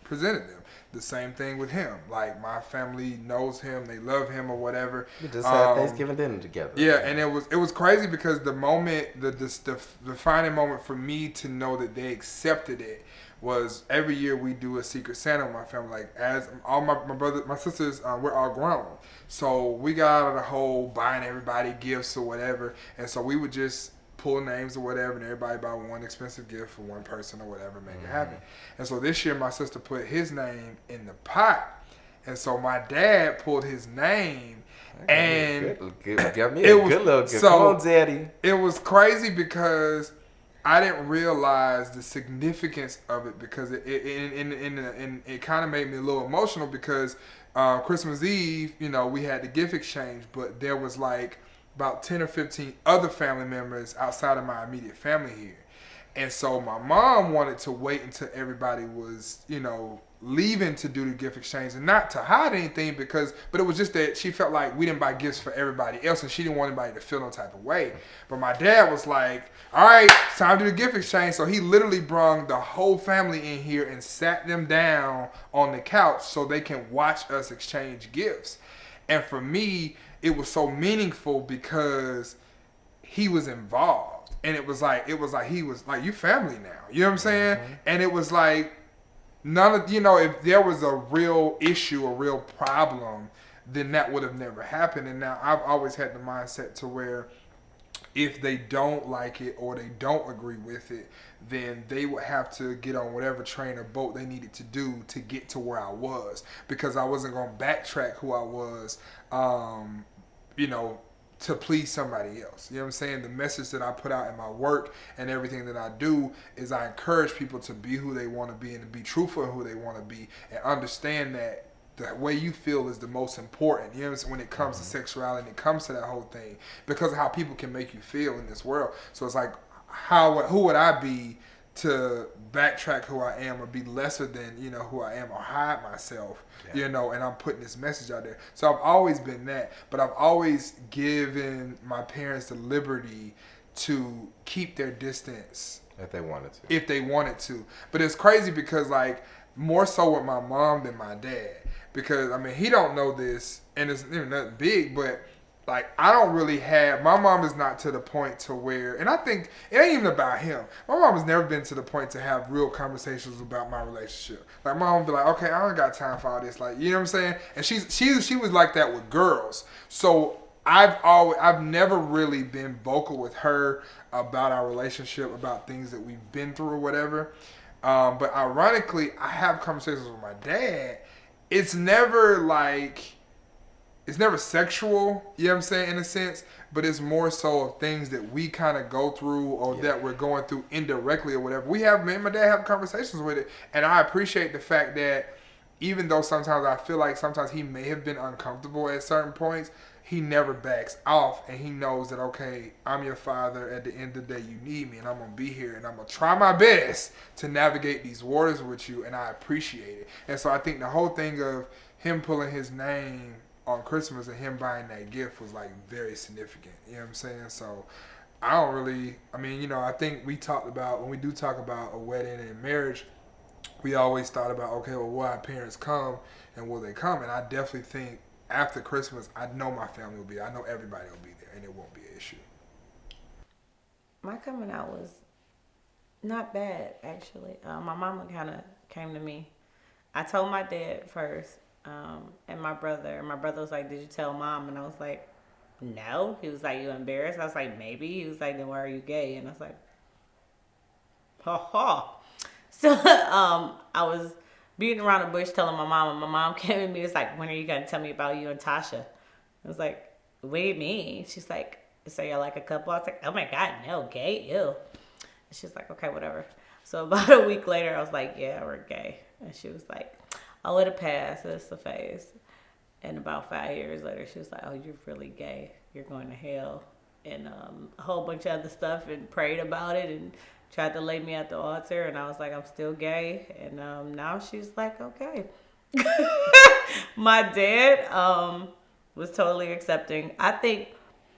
presented them. The same thing with him. Like, my family knows him, they love him or whatever. We just had Thanksgiving dinner together. Yeah, and it was crazy because the moment, the defining moment for me to know that they accepted it was every year we do a Secret Santa with my family. Like, as all my brother, my sisters, we're all grown. So we got out of the whole buying everybody gifts or whatever. And so we would just pull names or whatever, and everybody buy one expensive gift for one person or whatever, make it happen. And so this year my sister put his name in the pot, and so my dad pulled his name, and got me a good little gift. Come on, Daddy. It was crazy because I didn't realize the significance of it, because it kind of made me a little emotional because Christmas Eve, we had the gift exchange, but there was like about 10 or 15 other family members outside of my immediate family here. And so my mom wanted to wait until everybody was, leaving to do the gift exchange, and not to hide anything but it was just that she felt like we didn't buy gifts for everybody else, and she didn't want anybody to feel no type of way. But my dad was like, all right, it's time to do the gift exchange. So he literally brought the whole family in here and sat them down on the couch so they can watch us exchange gifts. And for me, it was so meaningful because he was involved, and it was like he was like, you family now, you know what I'm saying? Mm-hmm. And it was like, none of, if there was a real issue, a real problem, then that would have never happened. And now I've always had the mindset to where if they don't like it or they don't agree with it, then they would have to get on whatever train or boat they needed to do to get to where I was, because I wasn't going to backtrack who I was, to please somebody else. You know what I'm saying? The message that I put out in my work and everything that I do is I encourage people to be who they want to be and to be truthful in who they want to be, and understand that the way you feel is the most important. You know what I'm saying? When it comes to sexuality, and it comes to that whole thing, because of how people can make you feel in this world. So it's like, who would I be to backtrack who I am or be lesser than, who I am, or hide myself, and I'm putting this message out there. So I've always been that, but I've always given my parents the liberty to keep their distance if they wanted to. But it's crazy because, like, more so with my mom than my dad, because he don't know this, and it's nothing big, but like, I don't really have, my mom is not to the point to where, and I think it ain't even about him. My mom has never been to the point to have real conversations about my relationship. Like, my mom would be like, okay, I don't got time for all this. Like, you know what I'm saying? And she was like that with girls. So I've never really been vocal with her about our relationship, about things that we've been through or whatever. But ironically, I have conversations with my dad, it's never like, it's never sexual, you know what I'm saying, in a sense, but it's more so things that we kind of go through or that we're going through indirectly or whatever. Me and my dad have conversations with it, and I appreciate the fact that even though sometimes I feel like sometimes he may have been uncomfortable at certain points, he never backs off, and he knows that, okay, I'm your father. At the end of the day, you need me, and I'm going to be here, and I'm going to try my best to navigate these waters with you, and I appreciate it. And so I think the whole thing of him pulling his name on Christmas and him buying that gift was, like, very significant. You know what I'm saying? So I don't really, I mean, you know, I think we talked about, when we do talk about a wedding and marriage, we always thought about, okay, well, will our parents come, and will they come? And I definitely think after Christmas, I know my family will be there. I know everybody will be there, and it won't be an issue. My coming out was not bad, actually. My mama kind of came to me. I told my dad first, and my brother. And my brother was like, did you tell mom? And I was like, no. He was like, you embarrassed? I was like, maybe. He was like, then why are you gay? And I was like, ha ha. So I was beating around the bush telling my mom, and my mom came to me, was like, when are you going to tell me about you and Tasha? I was like, what do you mean? She's like, so you're like a couple? I was like, oh my God, no, gay, ew. And she's like, okay, whatever. So about a week later, I was like, yeah, we're gay. And she was like, oh, it'll pass, it's a phase. And about 5 years later, she was like, oh, you're really gay. You're going to hell. And a whole bunch of other stuff, and prayed about it, and tried to lay me at the altar, and I was like, I'm still gay. And now she's like, okay. My dad was totally accepting. I think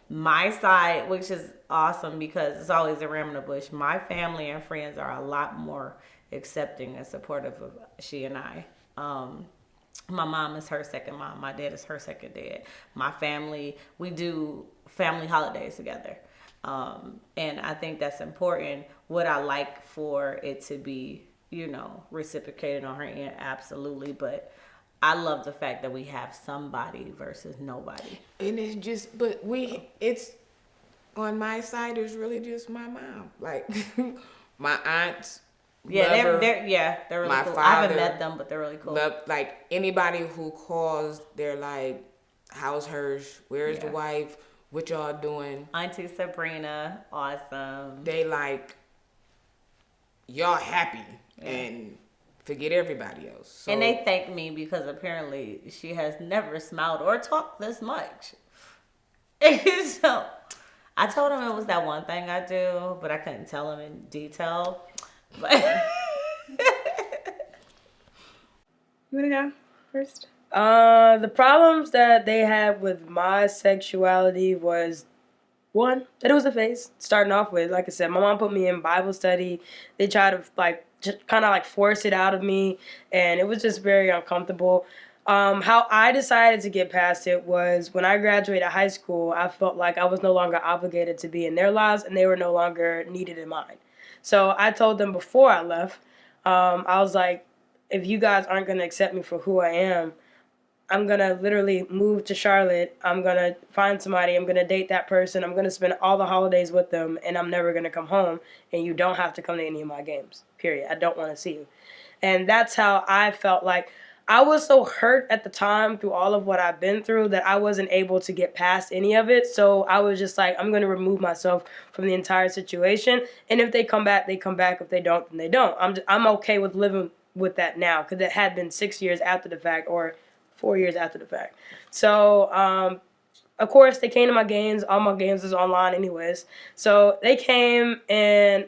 my side, which is awesome because it's always a ram in the bush, my family and friends are a lot more accepting and supportive of she and I. My mom is her second mom. My dad is her second dad. My family, we do family holidays together. And I think that's important. Would I like for it to be, you know, reciprocated on her end? Absolutely. But I love the fact that we have somebody versus nobody. And it's just, but it's, on my side, it's really just my mom. Like, my aunts, yeah, they're really cool. I haven't met them, but they're really cool. Like, anybody who calls, they're like, how's HERSHE? Where's the wife? What y'all doing? Auntie Sabrina, awesome. They like, y'all happy and forget everybody else. So, and they thank me because apparently she has never smiled or talked this much. So I told him it was that one thing I do, but I couldn't tell him in detail. But You wanna go first? The problems that they had with my sexuality was, one, that it was a phase, starting off with. Like I said, my mom put me in Bible study. They tried to, like, just kind of, like, force it out of me, and it was just very uncomfortable. How I decided to get past it was when I graduated high school, I felt like I was no longer obligated to be in their lives, and they were no longer needed in mine. So I told them before I left, I was like, if you guys aren't going to accept me for who I am, I'm going to literally move to Charlotte. I'm going to find somebody. I'm going to date that person. I'm going to spend all the holidays with them, and I'm never going to come home, and you don't have to come to any of my games, period. I don't want to see you. And that's how I felt. Like, I was so hurt at the time through all of what I've been through that I wasn't able to get past any of it. So I was just like, I'm going to remove myself from the entire situation. And if they come back, they come back. If they don't, then they don't. I'm okay with living with that now, because it had been 6 years after the fact, or 4 years after the fact. So, of course, they came to my games. All my games is online anyways. So they came, and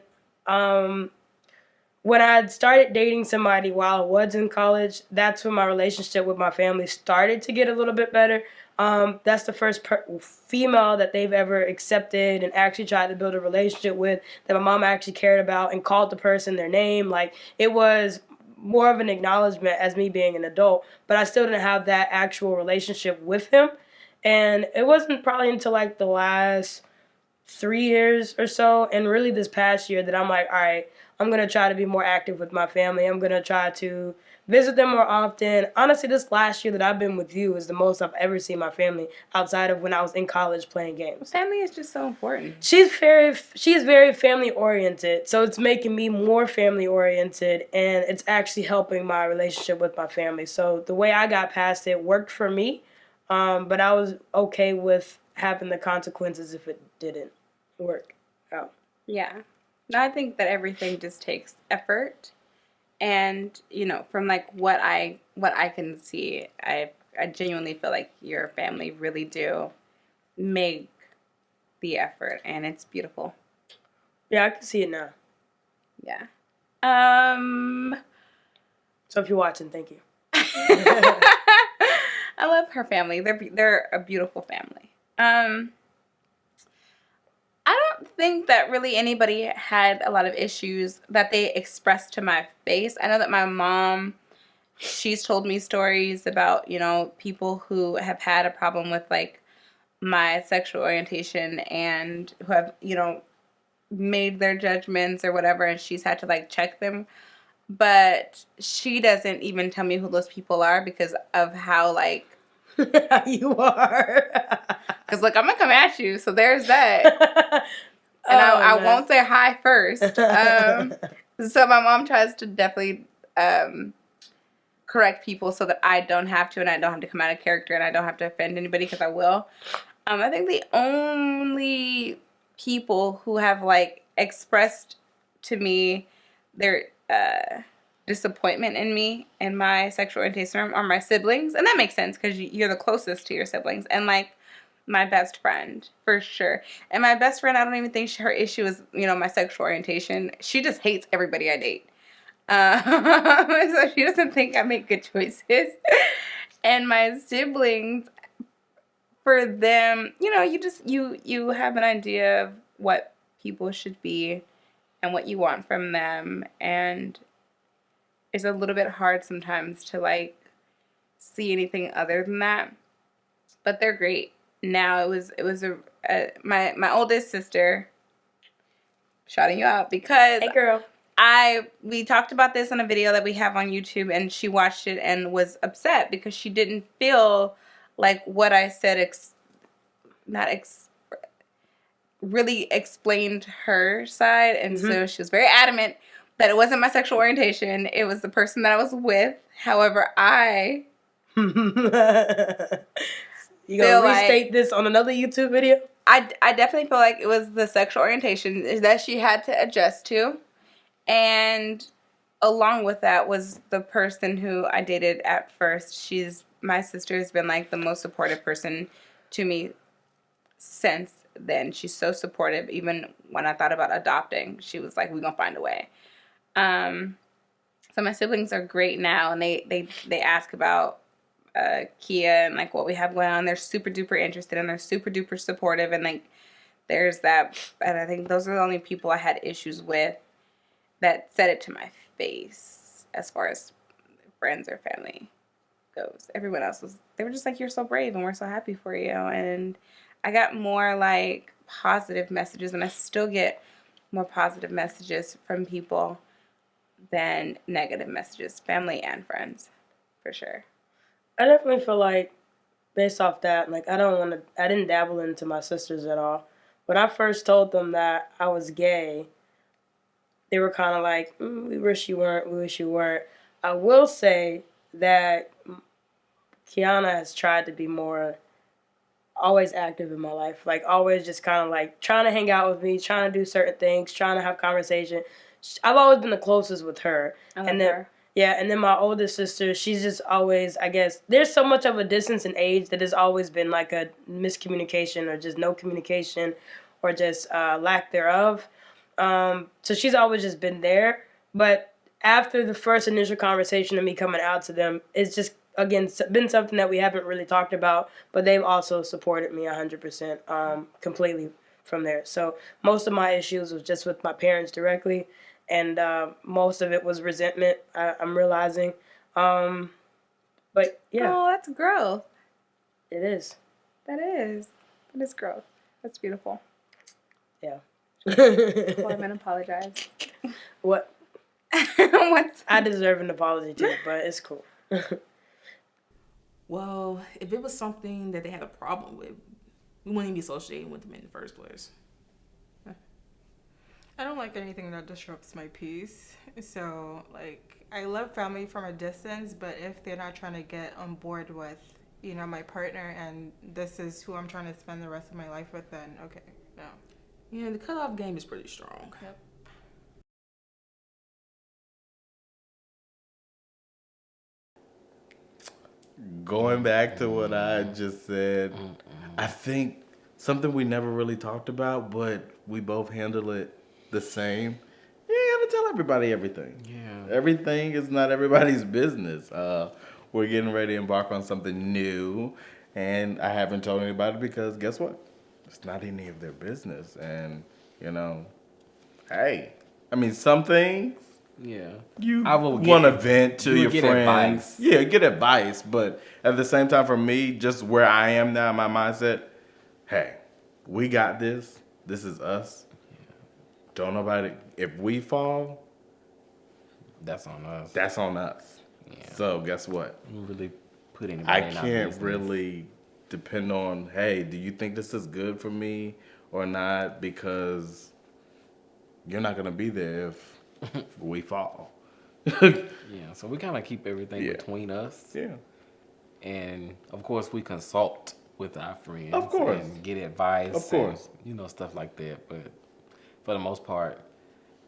when I started dating somebody while I was in college, that's when my relationship with my family started to get a little bit better. That's the first female that they've ever accepted and actually tried to build a relationship with, that my mom actually cared about and called the person their name. Like, it was more of an acknowledgement as me being an adult, but I still didn't have that actual relationship with him. And it wasn't probably until like the last 3 years or so, and really this past year, that I'm like, all right, I'm going to try to be more active with my family. I'm going to try to visit them more often. Honestly, this last year that I've been with you is the most I've ever seen my family outside of when I was in college playing games. Family is just so important. She's very family oriented, so it's making me more family oriented, and it's actually helping my relationship with my family. So the way I got past it worked for me, but I was okay with having the consequences if it didn't work out. Yeah. No, I think that everything just takes effort. And, you know, from like what I can see, I genuinely feel like your family really do make the effort, and it's beautiful. Yeah, I can see it now. Yeah. So if you're watching, thank you. I love her family. They're a beautiful family. I don't think that really anybody had a lot of issues that they expressed to my face. I know that my mom, she's told me stories about, you know, people who have had a problem with like my sexual orientation and who have, you know, made their judgments or whatever, and she's had to like check them. But she doesn't even tell me who those people are because of how like you are. Because look, I'm gonna come at you, so there's that. And I won't say hi first. So my mom tries to definitely correct people so that I don't have to, and I don't have to come out of character, and I don't have to offend anybody because I will. I think the only people who have like expressed to me their disappointment in me and my sexual orientation are my siblings, and that makes sense because you're the closest to your siblings, and like my best friend for sure. And my best friend, I don't even think her issue is, you know, my sexual orientation. She just hates everybody I date. So she doesn't think I make good choices. And my siblings, for them, you know, you have an idea of what people should be and what you want from them, and it's a little bit hard sometimes to like see anything other than that. But they're great. Now it was my oldest sister, shouting you out because hey girl, we talked about this on a video that we have on YouTube, and she watched it and was upset because she didn't feel like what I said really explained her side, and so she was very adamant that it wasn't my sexual orientation, it was the person that I was with. However, you gonna restate this on another YouTube video? I definitely feel like it was the sexual orientation that she had to adjust to, and along with that was the person who I dated at first. My sister has been like the most supportive person to me since then. She's so supportive. Even when I thought about adopting, she was like, "We're gonna find a way." So my siblings are great now, and they ask about Kia and like what we have going on. They're super duper interested, and they're super duper supportive, and like there's that. And I think those are the only people I had issues with that said it to my face as far as friends or family goes. Everyone else they were just like, "You're so brave and we're so happy for you." And I got more like positive messages, and I still get more positive messages from people than negative messages, family and friends, for sure. I definitely feel like, based off that, like I didn't dabble into my sisters at all. When I first told them that I was gay, they were kind of like, we wish you weren't. I will say that Kiana has tried to be more always active in my life, like always just kind of like trying to hang out with me, trying to do certain things, trying to have conversation. I've always been the closest with her. And then yeah, and then my oldest sister, she's just always, I guess, there's so much of a distance in age that has always been like a miscommunication or just no communication or just lack thereof. So she's always just been there. But after the first initial conversation of me coming out to them, it's just, again, been something that we haven't really talked about, but they've also supported me 100% completely from there. So most of my issues was just with my parents directly. And most of it was resentment, I'm realizing. But yeah. Oh, that's growth. It is. That is growth. That's beautiful. Yeah. Well, I'm going to apologize. What? I deserve an apology too, but it's cool. Well, if it was something that they had a problem with, we wouldn't even be associating with them in the first place. I don't like anything that disrupts my peace. So, like, I love family from a distance, but if they're not trying to get on board with, you know, my partner and this is who I'm trying to spend the rest of my life with, then okay, no. Yeah, the cutoff game is pretty strong. Yep. Going back to what I just said, I think something we never really talked about, but we both handle it the same. You ain't gotta tell everybody everything. Yeah. Everything is not everybody's business. We're getting ready to embark on something new, and I haven't told anybody because guess what? It's not any of their business. And, you know, hey, I mean, some things, yeah, you I will want to vent to your get friends. advice. Yeah, get advice. But at the same time, for me, just where I am now, my mindset, hey, we got this. This is us. Yeah. Don't nobody. If we fall, that's on us. That's on us. Yeah. So guess what? You really put anybody I in our can't business. really depend on, hey, do you think this is good for me or not? Because you're not gonna be there if we fall. Yeah, so we kind of keep everything between us. Yeah. And of course, we consult with our friends. Of course. And get advice. Of course. And, you know, stuff like that. But for the most part,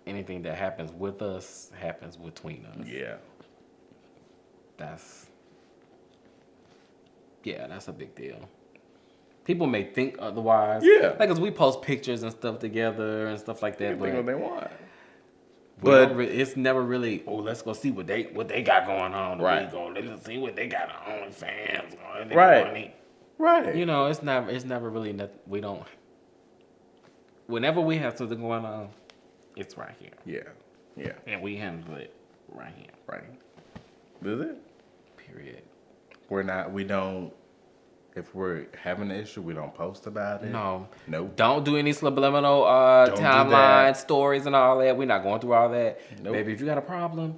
anything that happens with us happens between us. Yeah. That's a big deal. People may think otherwise. Yeah. Like, as we post pictures and stuff together and stuff like that. They think what they want. But it's never really, let's go see what they got going on. Right. Let's see what they got on OnlyFans. Right. Right. You know, it's never really nothing. We don't. Whenever we have something going on, it's right here. Yeah. Yeah. And we handle it right here. Right. Is it? Period. We don't, if we're having an issue, we don't post about it. No. Nope. Don't do any subliminal Don't do timeline that. stories and all that. We're not going through all that. Nope. Baby, if you got a problem,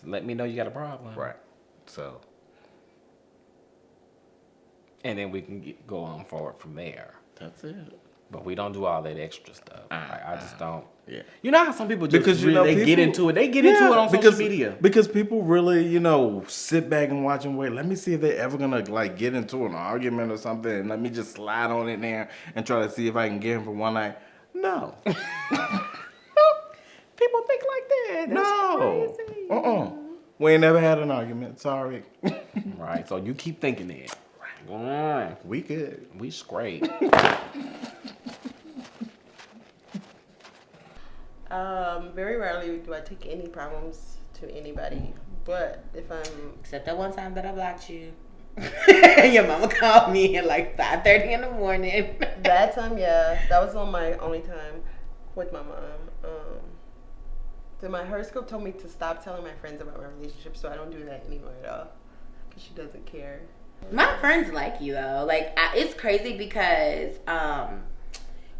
let me know you got a problem. Right. So. And then we can go on forward from there. That's it. But we don't do all that extra stuff. I just don't. Yeah. You know how some people just Because, really, they get into it. They get into it on social media. Because people really, sit back and watch and wait. Let me see if they're ever gonna get into an argument or something, and let me just slide on it there and try to see if I can get him for one night. No. People think like that. That's no. crazy. We ain't never had an argument. Sorry. Right. So you keep thinking that. Right. We good. We straight. Very rarely do I take any problems to anybody, but if I'm... Except that one time that I blocked you. Your mama called me at like 5:30 in the morning. That time, yeah. That was on my only time with my mom. So my horoscope told me to stop telling my friends about my relationship, so I don't do that anymore at all, because she doesn't care. My friends like you though. It's crazy because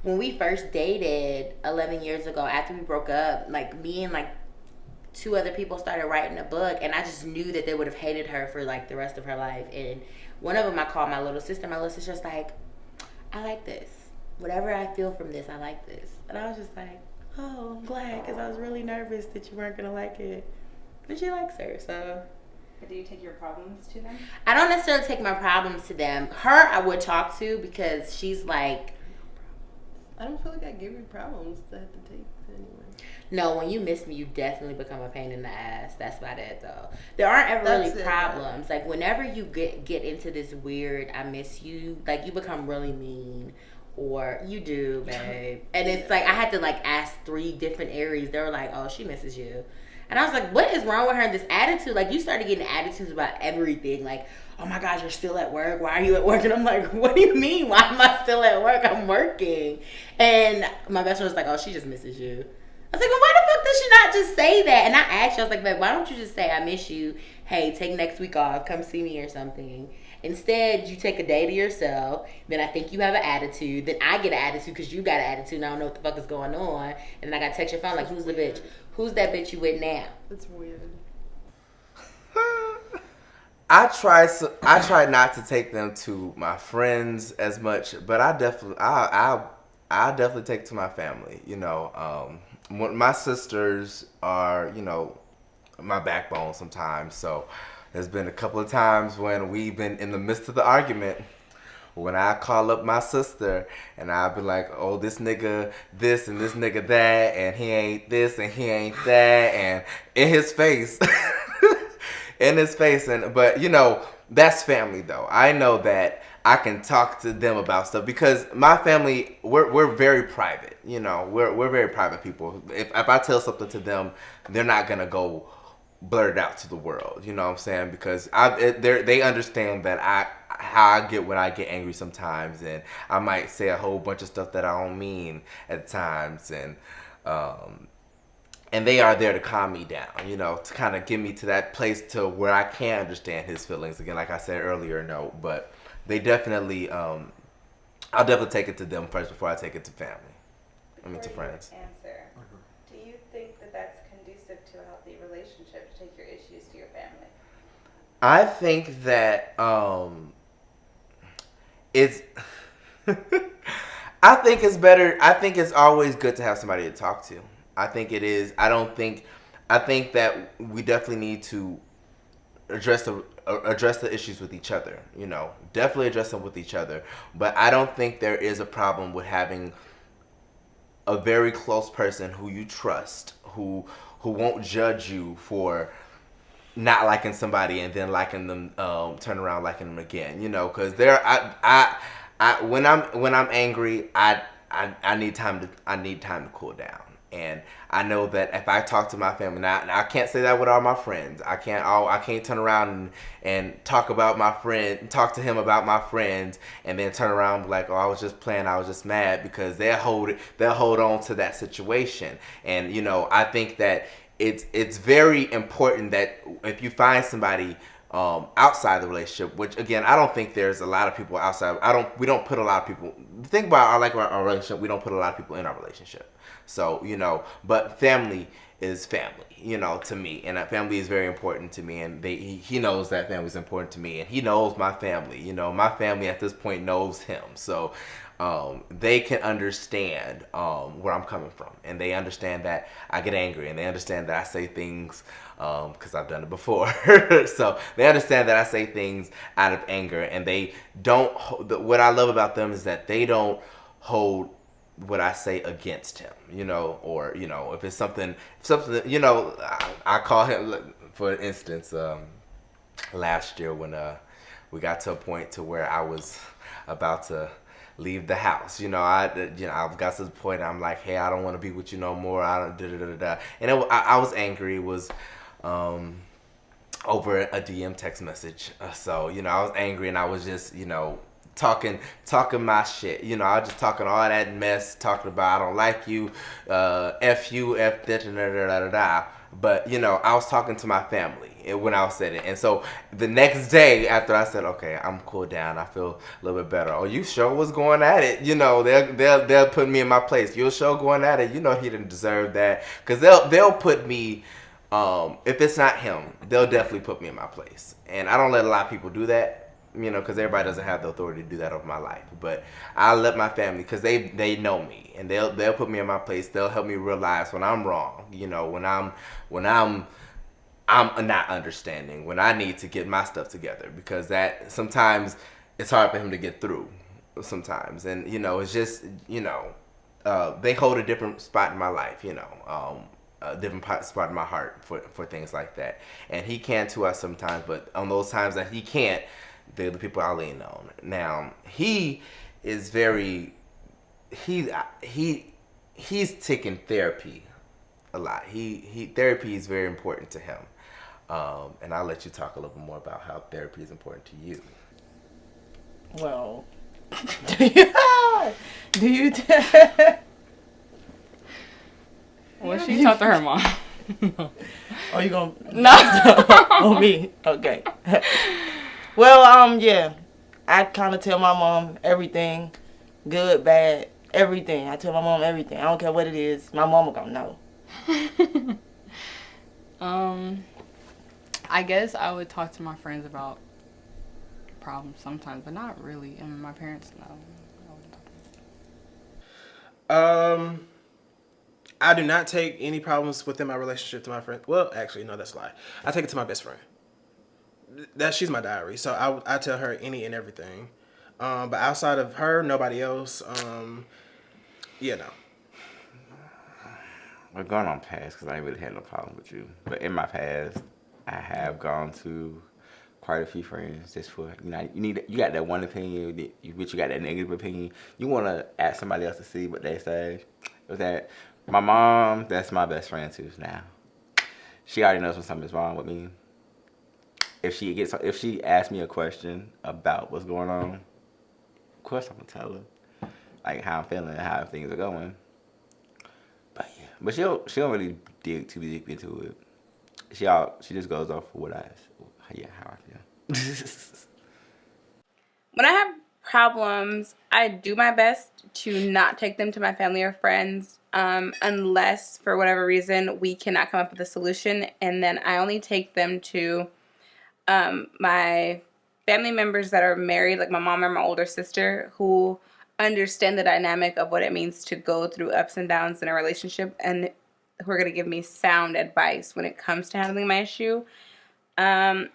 when we first dated 11 years ago, after we broke up, me and two other people started writing a book, and I just knew that they would have hated her for the rest of her life. And one of them I called my little sister. My little sister's like, I like this. Whatever I feel from this, I like this. And I was just like, oh, I'm glad, because I was really nervous that you weren't gonna like it. But she likes her, so. But do you take your problems to them? I don't necessarily take my problems to them. Her, I would talk to, because she's like, I don't feel like I give you problems to have to take anyway. no, when you miss me, you definitely become a pain in the ass. That's about it, though. There aren't ever really problems. Whenever you get into this weird, I miss you, you become really mean. Or you do, babe. And it's I had to ask 3 different Aries. They were like, oh, she misses you. And I was like, what is wrong with her and this attitude? You started getting attitudes about everything. Oh my God, you're still at work. Why are you at work? And I'm like, what do you mean? Why am I still at work? I'm working. And my best friend was like, oh, she just misses you. I was like, well, why the fuck does she not just say that? And I asked her, I was like, babe, why don't you just say I miss you? Hey, take next week off. Come see me or something. Instead, you take a day to yourself. Then I think you have an attitude. Then I get an attitude because you got an attitude and I don't know what the fuck is going on. And then I got to text your phone like, who's the bitch? Who's that bitch you with now? It's weird. I try not to take them to my friends as much, but I definitely take it to my family. You know, my sisters are, you know, my backbone sometimes. So there's been a couple of times when we've been in the midst of the argument, when I call up my sister and I'll be like, oh, this nigga this and this nigga that, and he ain't this and he ain't that, and in his face. In his face. But you know, that's family though. I know that I can talk to them about stuff because my family, we're very private. You know, we're very private people. If I tell something to them, they're not gonna go blurt it out to the world. You know what I'm saying? Because they understand that how I get when I get angry sometimes, and I might say a whole bunch of stuff that I don't mean at times, and they are there to calm me down, you know, to kind of get me to that place to where I can understand his feelings. Again, like I said earlier, no, but they definitely, I'll definitely take it to them first before I take it to family. To friends. Answer. Do you think that that's conducive to a healthy relationship, to take your issues to your family? I think that it's, I think it's better. I think it's always good to have somebody to talk to. I think it is. I think that we definitely need to address the issues with each other. You know, definitely address them with each other. But I don't think there is a problem with having a very close person who you trust, who won't judge you for not liking somebody and then liking them, turn around liking them again. You know, because when I'm angry, I need time to cool down. And I know that if I talk to my family, now I can't say that with all my friends. I can't turn around and talk to him about my friends, and then turn around and be like, oh, I was just playing, I was just mad, because they'll hold on to that situation. And you know, I think that it's very important that if you find somebody outside the relationship, which again, I don't think there's a lot of people outside. We don't put a lot of people. The thing about our relationship, we don't put a lot of people in our relationship. So, you know, but family is family, you know, to me, and that family is very important to me, and he knows that family is important to me, and he knows my family. You know, my family at this point knows him, so they can understand where I'm coming from, and they understand that I get angry, and they understand that I say things because I've done it before. So they understand that I say things out of anger, and they don't. What I love about them is that they don't hold what I say against him, you know, or, you know, if it's something, you know, I call him, for instance, last year when we got to a point to where I was about to leave the house, you know, I got to the point I'm like, hey, I don't want to be with you no more. I don't and I was angry. It was over a DM text message. So, you know, I was angry, and I was just, you know, talking my shit, you know. I was just talking all that mess, talking about I don't like you, F you, F da. But you know, I was talking to my family when I was saying it, and so the next day after I said, okay, I'm cooled down, I feel a little bit better. Oh, you sure was going at it, you know. They'll put me in my place. You're sure going at it. You know, he didn't deserve that, because they'll put me. If it's not him, they'll definitely put me in my place, and I don't let a lot of people do that. You know, because everybody doesn't have the authority to do that over my life. But I let my family, because they know me, and they'll put me in my place. They'll help me realize when I'm wrong. You know, when I'm not understanding, when I need to get my stuff together, because that sometimes it's hard for him to get through sometimes. And you know, it's just, you know, they hold a different spot in my life. You know, a different spot in my heart for things like that. And he can to us sometimes, but on those times that he can't, they're the people I lean on. Now, he is he's taking therapy a lot. Therapy is very important to him. And I'll let you talk a little bit more about how therapy is important to you. Well, do you well, she talked to her mom. Oh, you gonna no? Oh, me? Okay. Well, yeah, I kind of tell my mom everything, good, bad, everything. I tell my mom everything. I don't care what it is. My mama gonna know. I guess I would talk to my friends about problems sometimes, but not really. And my parents know. I do not take any problems within my relationship to my friend. Well, actually, no, that's a lie. I take it to my best friend. She's my diary, so I tell her any and everything. But outside of her, nobody else. Yeah, no. We're going on past because I ain't really had no problem with you. But in my past, I have gone to quite a few friends just for, you got that one opinion, but you got that negative opinion. You want to ask somebody else to see what they say. With that, my mom, that's my best friend too now. She already knows when something's wrong with me. If she asks me a question about what's going on, of course I'm gonna tell her, like how I'm feeling, how things are going. But she don't really dig too deep into it. She just goes off for how I feel. When I have problems, I do my best to not take them to my family or friends unless for whatever reason we cannot come up with a solution, and then I only take them to my family members that are married, like my mom or my older sister, who understand the dynamic of what it means to go through ups and downs in a relationship, and who are going to give me sound advice when it comes to handling my issue. And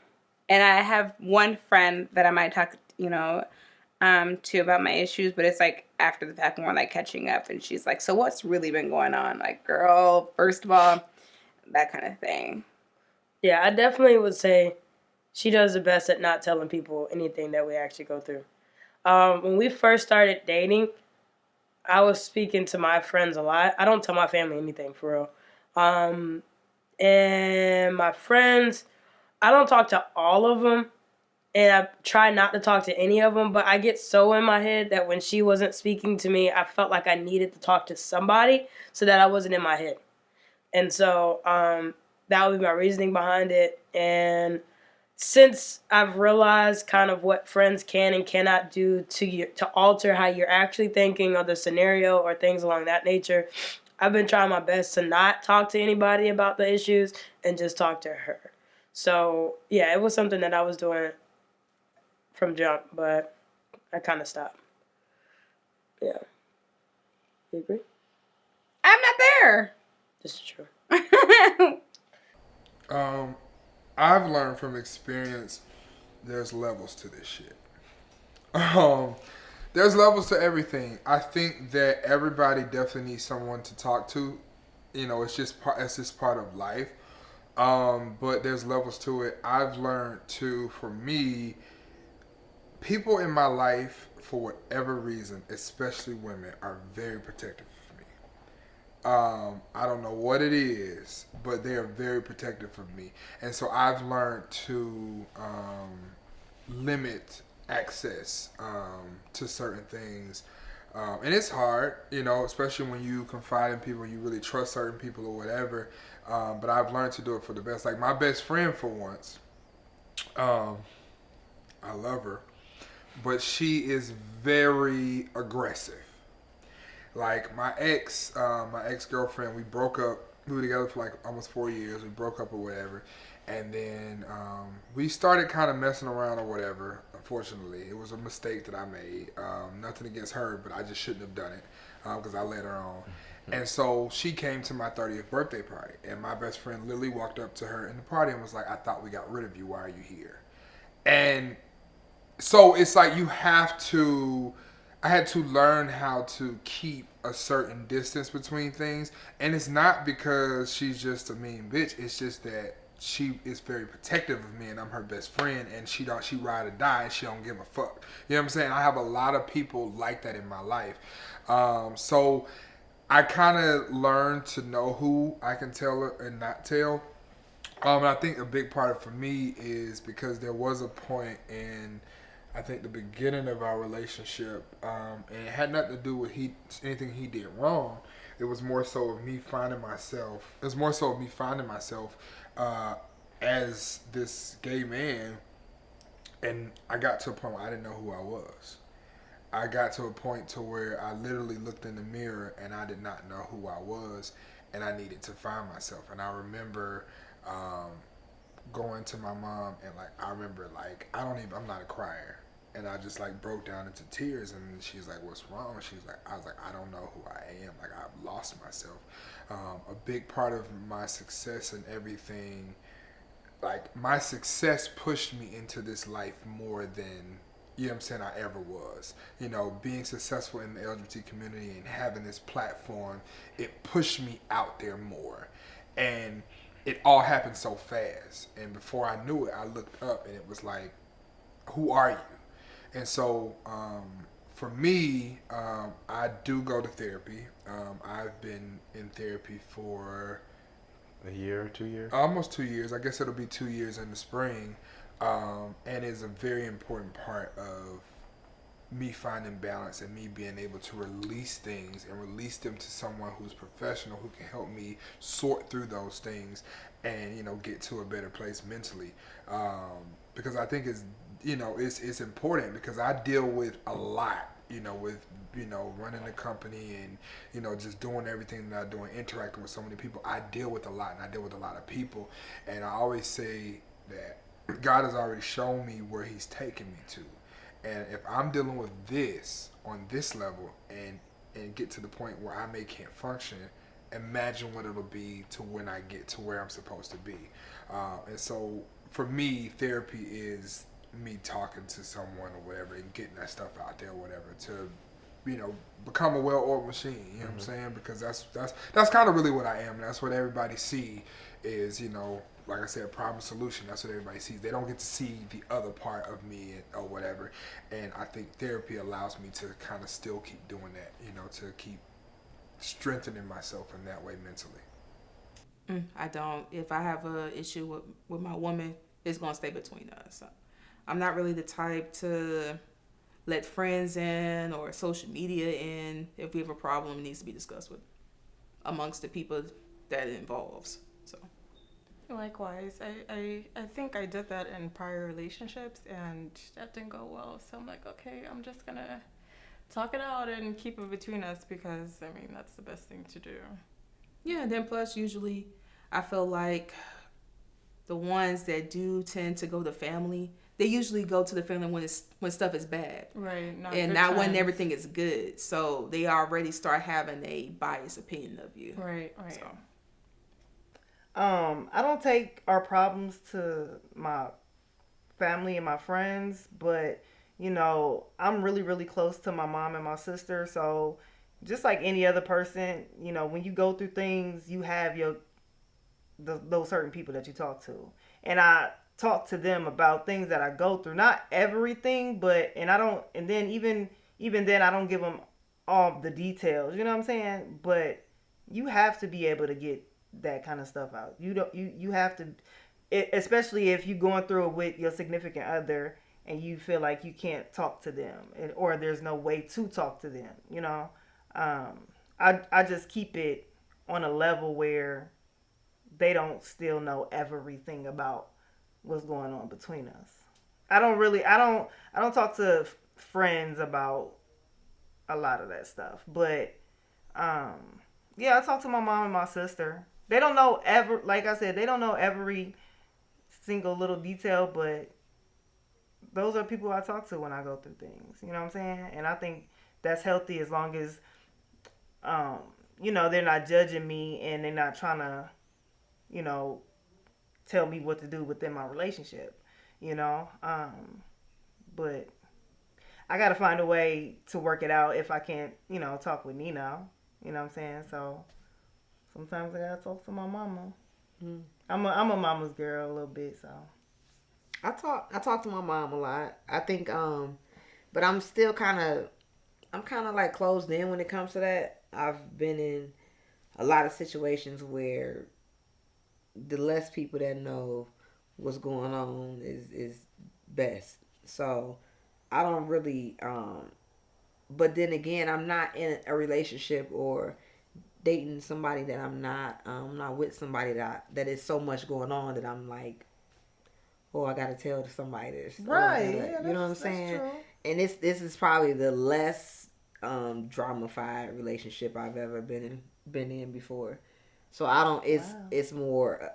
I have one friend that I might talk, to about my issues, but it's like after the fact when we're like catching up, and she's like, so what's really been going on? Like, girl, first of all, that kind of thing. Yeah, I definitely would say she does the best at not telling people anything that we actually go through. When we first started dating, I was speaking to my friends a lot. I don't tell my family anything, for real. And my friends, I don't talk to all of them, and I try not to talk to any of them, but I get so in my head that when she wasn't speaking to me, I felt like I needed to talk to somebody so that I wasn't in my head. And so that would be my reasoning behind it. And since I've realized kind of what friends can and cannot do to alter how you're actually thinking of the scenario or things along that nature, I've been trying my best to not talk to anybody about the issues and just talk to her. So, yeah, it was something that I was doing from jump, but I kind of stopped. Yeah. You agree? I'm not there. This is true. I've learned from experience there's levels to this shit. There's levels to everything. I think that everybody definitely needs someone to talk to. It's just part of life. But there's levels to it. I've learned to, for me, people in my life, for whatever reason, especially women, are very protective of me. I don't know what it is, but they are very protective of me. And so I've learned to limit access to certain things. And it's hard, especially when you confide in people, you really trust certain people or whatever. But I've learned to do it for the best. Like my best friend, for once, I love her, but she is very aggressive. Like my ex-girlfriend, we broke up. We were together for like almost 4 years. We broke up or whatever. And then we started kind of messing around or whatever. Unfortunately, it was a mistake that I made. Nothing against her, but I just shouldn't have done it because I led her on. And so she came to my 30th birthday party. And my best friend Lily walked up to her in the party and was like, I thought we got rid of you. Why are you here? And so it's like I had to learn how to keep a certain distance between things. And it's not because she's just a mean bitch. It's just that she is very protective of me and I'm her best friend, and she ride or die and she don't give a fuck. You know what I'm saying? I have a lot of people like that in my life. So I kind of learned to know who I can tell and not tell. And I think a big part of it for me is because there was a point in, I think, the beginning of our relationship, and it had nothing to do with anything he did wrong. It was more so of me finding myself. As this gay man And I got to a point where I didn't know who I was. I got to a point to where I literally looked in the mirror and I did not know who I was, and I needed to find myself. And I remember going to my mom, and like I'm not a crier, and I just like broke down into tears, and she's like, "What's wrong?" I was like, "I don't know who I am. Like, I've lost myself." A big part of my success and everything, like my success pushed me into this life more than, you know what I'm saying, I ever was. You know, being successful in the LGBT community and having this platform, it pushed me out there more. And it all happened so fast. And before I knew it, I looked up and it was like, who are you? And so for me, I do go to therapy. I've been in therapy for a year or 2 years? Almost 2 years. I guess it'll be 2 years in the spring. And is a very important part of me finding balance and me being able to release things and release them to someone who's professional, who can help me sort through those things and, you know, get to a better place mentally. Because I think it's important, because I deal with a lot, you know, with, you know, running a company and, you know, just doing everything that I'm doing, interacting with so many people. I deal with a lot, and I deal with a lot of people. And I always say that God has already shown me where he's taking me to. And if I'm dealing with this on this level and get to the point where I can't function, imagine what it'll be to when I get to where I'm supposed to be. And so for me, therapy is me talking to someone or whatever and getting that stuff out there or whatever to, you know, become a well-oiled machine. You know what I'm saying? Because that's kind of really what I am. And that's what everybody see is, you know, like I said, problem solution. That's what everybody sees. They don't get to see the other part of me or whatever. And I think therapy allows me to kind of still keep doing that, you know, to keep strengthening myself in that way mentally. I don't. If I have a issue with my woman, it's going to stay between us. So I'm not really the type to let friends in or social media in. If we have a problem, it needs to be discussed with amongst the people that it involves. So. Likewise, I think I did that in prior relationships and that didn't go well. So I'm like, okay, I'm just gonna talk it out and keep it between us, because I mean that's the best thing to do. Yeah, and then plus usually I feel like the ones that do tend to go to family, they usually go to the family when stuff is bad. Right. Not when everything is good. So they already start having a biased opinion of you. Right. So. I don't take our problems to my family and my friends, but, you know, I'm really, really close to my mom and my sister. So just like any other person, you know, when you go through things, you have those certain people that you talk to. And I talk to them about things that I go through. Not everything, but, and then even then I don't give them all the details, you know what I'm saying? But you have to be able to get that kind of stuff out. You have to, especially if you're going through it with your significant other and you feel like you can't talk to them, or there's no way to talk to them, you know. I just keep it on a level where they don't still know everything about what's going on between us. I don't talk to friends about a lot of that stuff, but yeah, I talk to my mom and my sister. They don't know like I said, they don't know every single little detail, but those are people I talk to when I go through things. You know what I'm saying? And I think that's healthy, as long as, you know, they're not judging me and they're not trying to, you know, tell me what to do within my relationship, you know. But I got to find a way to work it out if I can't, you know, talk with Nino. You know what I'm saying? So sometimes I gotta talk to my mama. I'm a mama's girl a little bit, so I talk to my mom a lot. I think, but I'm still kind of like closed in when it comes to that. I've been in a lot of situations where the less people that know what's going on is best. So I don't really, but then again, I'm not in a relationship or dating somebody that I'm not with somebody that is so much going on that I'm like, oh, I gotta tell to somebody this. Right. Yeah, you know what I'm saying? True. And this is probably the less drama-fied relationship I've ever been in before. So I don't. It's more.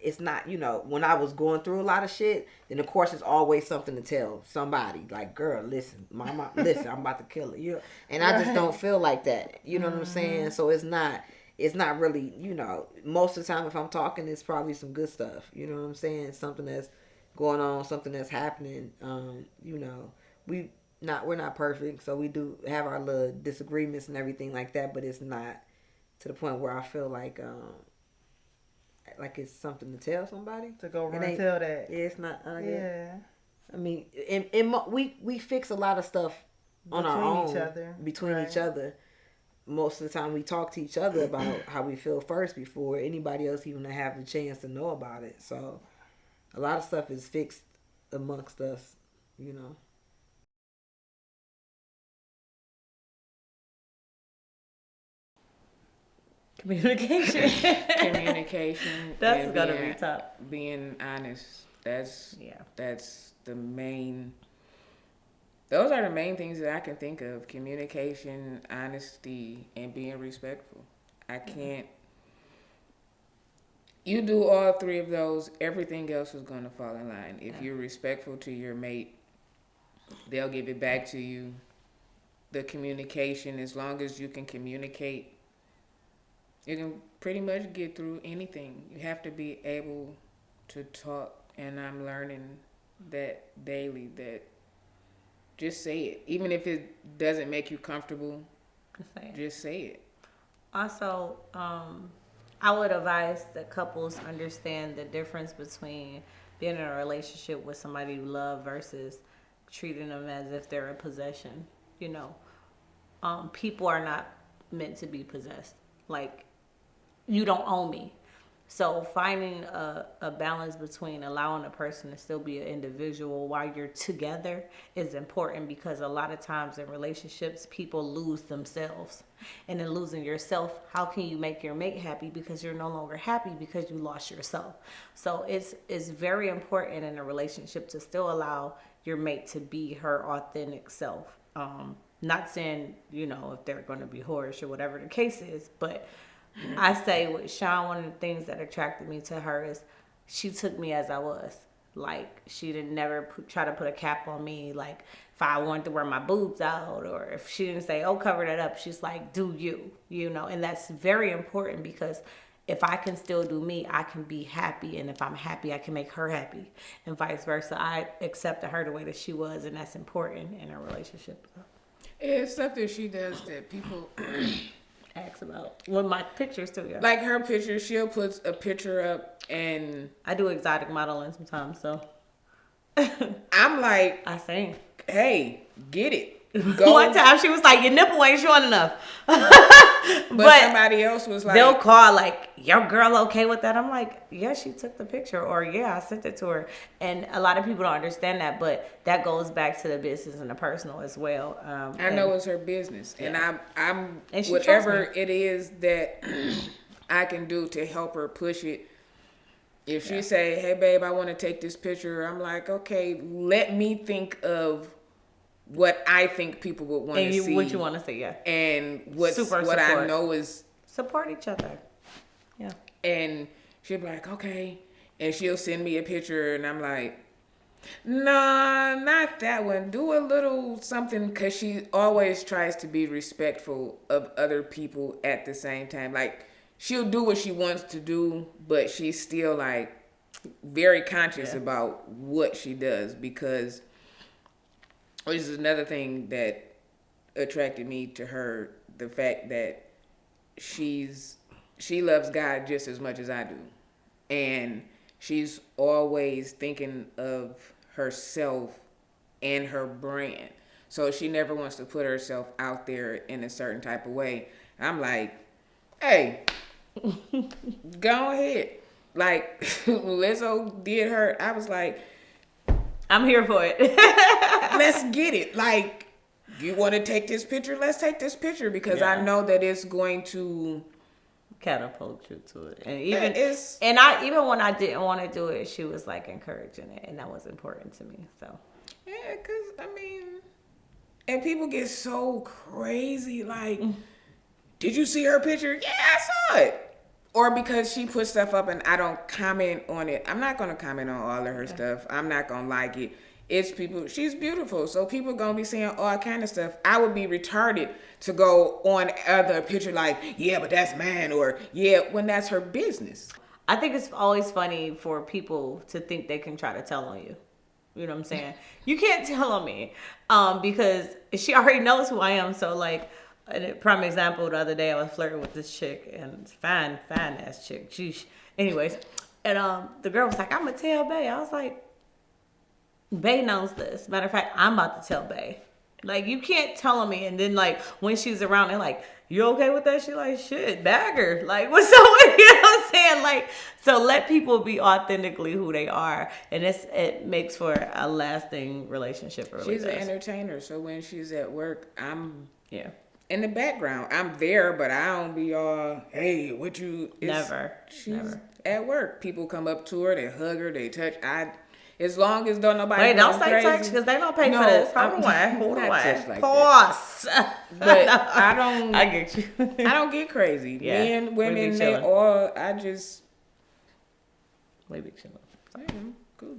It's not, you know, when I was going through a lot of shit, then of course it's always something to tell somebody. Like, girl, listen, mama, listen, I'm about to kill her. You, and I just don't feel like that. You know what I'm saying? So it's not really, you know, most of the time if I'm talking, it's probably some good stuff. You know what I'm saying? Something that's going on, something that's happening. You know, we're not perfect, so we do have our little disagreements and everything like that, but it's not to the point where I feel like it's something to tell somebody. To go run and tell that. Yeah, it's not. Yeah. I mean, we fix a lot of stuff on our own. Between each other. Most of the time we talk to each other about how we feel first before anybody else even have the chance to know about it. So a lot of stuff is fixed amongst us, you know. Communication. That's gonna be tough. Being honest. That's the main. Those are the main things that I can think of: communication, honesty, and being respectful. I can't. You do all three of those, everything else is gonna fall in line. If you're respectful to your mate, they'll give it back to you. The communication, as long as you can communicate, you can pretty much get through anything. You have to be able to talk, and I'm learning that daily, that just say it. Even if it doesn't make you comfortable, just say it. Also, I would advise that couples understand the difference between being in a relationship with somebody you love versus treating them as if they're a possession. You know, people are not meant to be possessed. Like, you don't own me. So finding a balance between allowing a person to still be an individual while you're together is important, because a lot of times in relationships, people lose themselves. And in losing yourself, how can you make your mate happy? Because you're no longer happy because you lost yourself. So it's very important in a relationship to still allow your mate to be her authentic self. Not saying, you know, if they're going to be whorish or whatever the case is, but I say with Sean, one of the things that attracted me to her is she took me as I was. Like, she didn't never try to put a cap on me. Like, if I wanted to wear my boobs out, or if she didn't say, oh, cover that up, she's like, do you, you know? And that's very important, because if I can still do me, I can be happy. And if I'm happy, I can make her happy, and vice versa. I accepted her the way that she was, and that's important in a relationship. It's stuff that she does that people ask about. Well, my pictures too, yeah. Like her pictures, she'll put a picture up, and I do exotic modeling sometimes, so I'm like, I sing. Hey, get it. Go. One time she was like, your nipple ain't showing enough. but somebody else was like, they'll call like, your girl okay with that? I'm like, yeah, she took the picture, or yeah, I sent it to her. And a lot of people don't understand that, but that goes back to the business and the personal as well. I know it's her business, yeah. and and whatever it is that I can do to help her push it. If she say, hey babe, I want to take this picture, I'm like, okay, let me think of what I think people would want to see. What you want to see, yeah. And what I know is support each other. Yeah. And she'll be like, okay. And she'll send me a picture, and I'm like, nah, not that one. Do a little something, because she always tries to be respectful of other people at the same time. Like, she'll do what she wants to do, but she's still like very conscious about what she does, because which is another thing that attracted me to her, the fact that she loves God just as much as I do. And she's always thinking of herself and her brand. So she never wants to put herself out there in a certain type of way. I'm like, hey, go ahead. Like, Lizzo did her. I was like, I'm here for it. Let's get it. Like, you want to take this picture? Let's take this picture, because I know that it's going to catapult you to it. And even even when I didn't want to do it, she was like encouraging it, and that was important to me. So yeah, cause I mean, and people get so crazy. Like, did you see her picture? Yeah, I saw it. Or because she put stuff up and I don't comment on it. I'm not gonna comment on all of her stuff. I'm not gonna like it. It's people. She's beautiful, so people gonna be saying all kind of stuff. I would be retarded to go on other picture like, yeah, but that's mine, or yeah, when that's her business. I think it's always funny for people to think they can try to tell on you. You know what I'm saying? You can't tell on me because she already knows who I am. So like, a prime example, the other day I was flirting with this chick, and fine ass chick. Sheesh. Anyways, and the girl was like, "I'm gonna tell Bae." I was like, "Bae knows this. Matter of fact, I'm about to tell Bae." Like, you can't tell me, and then like when she's around, they're like, "You okay with that?" She like, "Shit, bag her." Like, what's up with you? Know what I'm saying? Like, so let people be authentically who they are, and it makes for a lasting relationship. Really She's an entertainer, so when she's at work, I'm in the background. I'm there, but I don't be all, hey, what you... Never. She's at work. People come up to her, they hug her, they touch. As long as don't nobody... Wait, don't say touch, because they don't pay for this. Hold on. Like pause. But I don't... I get you. I don't get crazy. Yeah. Men, women, they all... I just... We be chilling. Cool.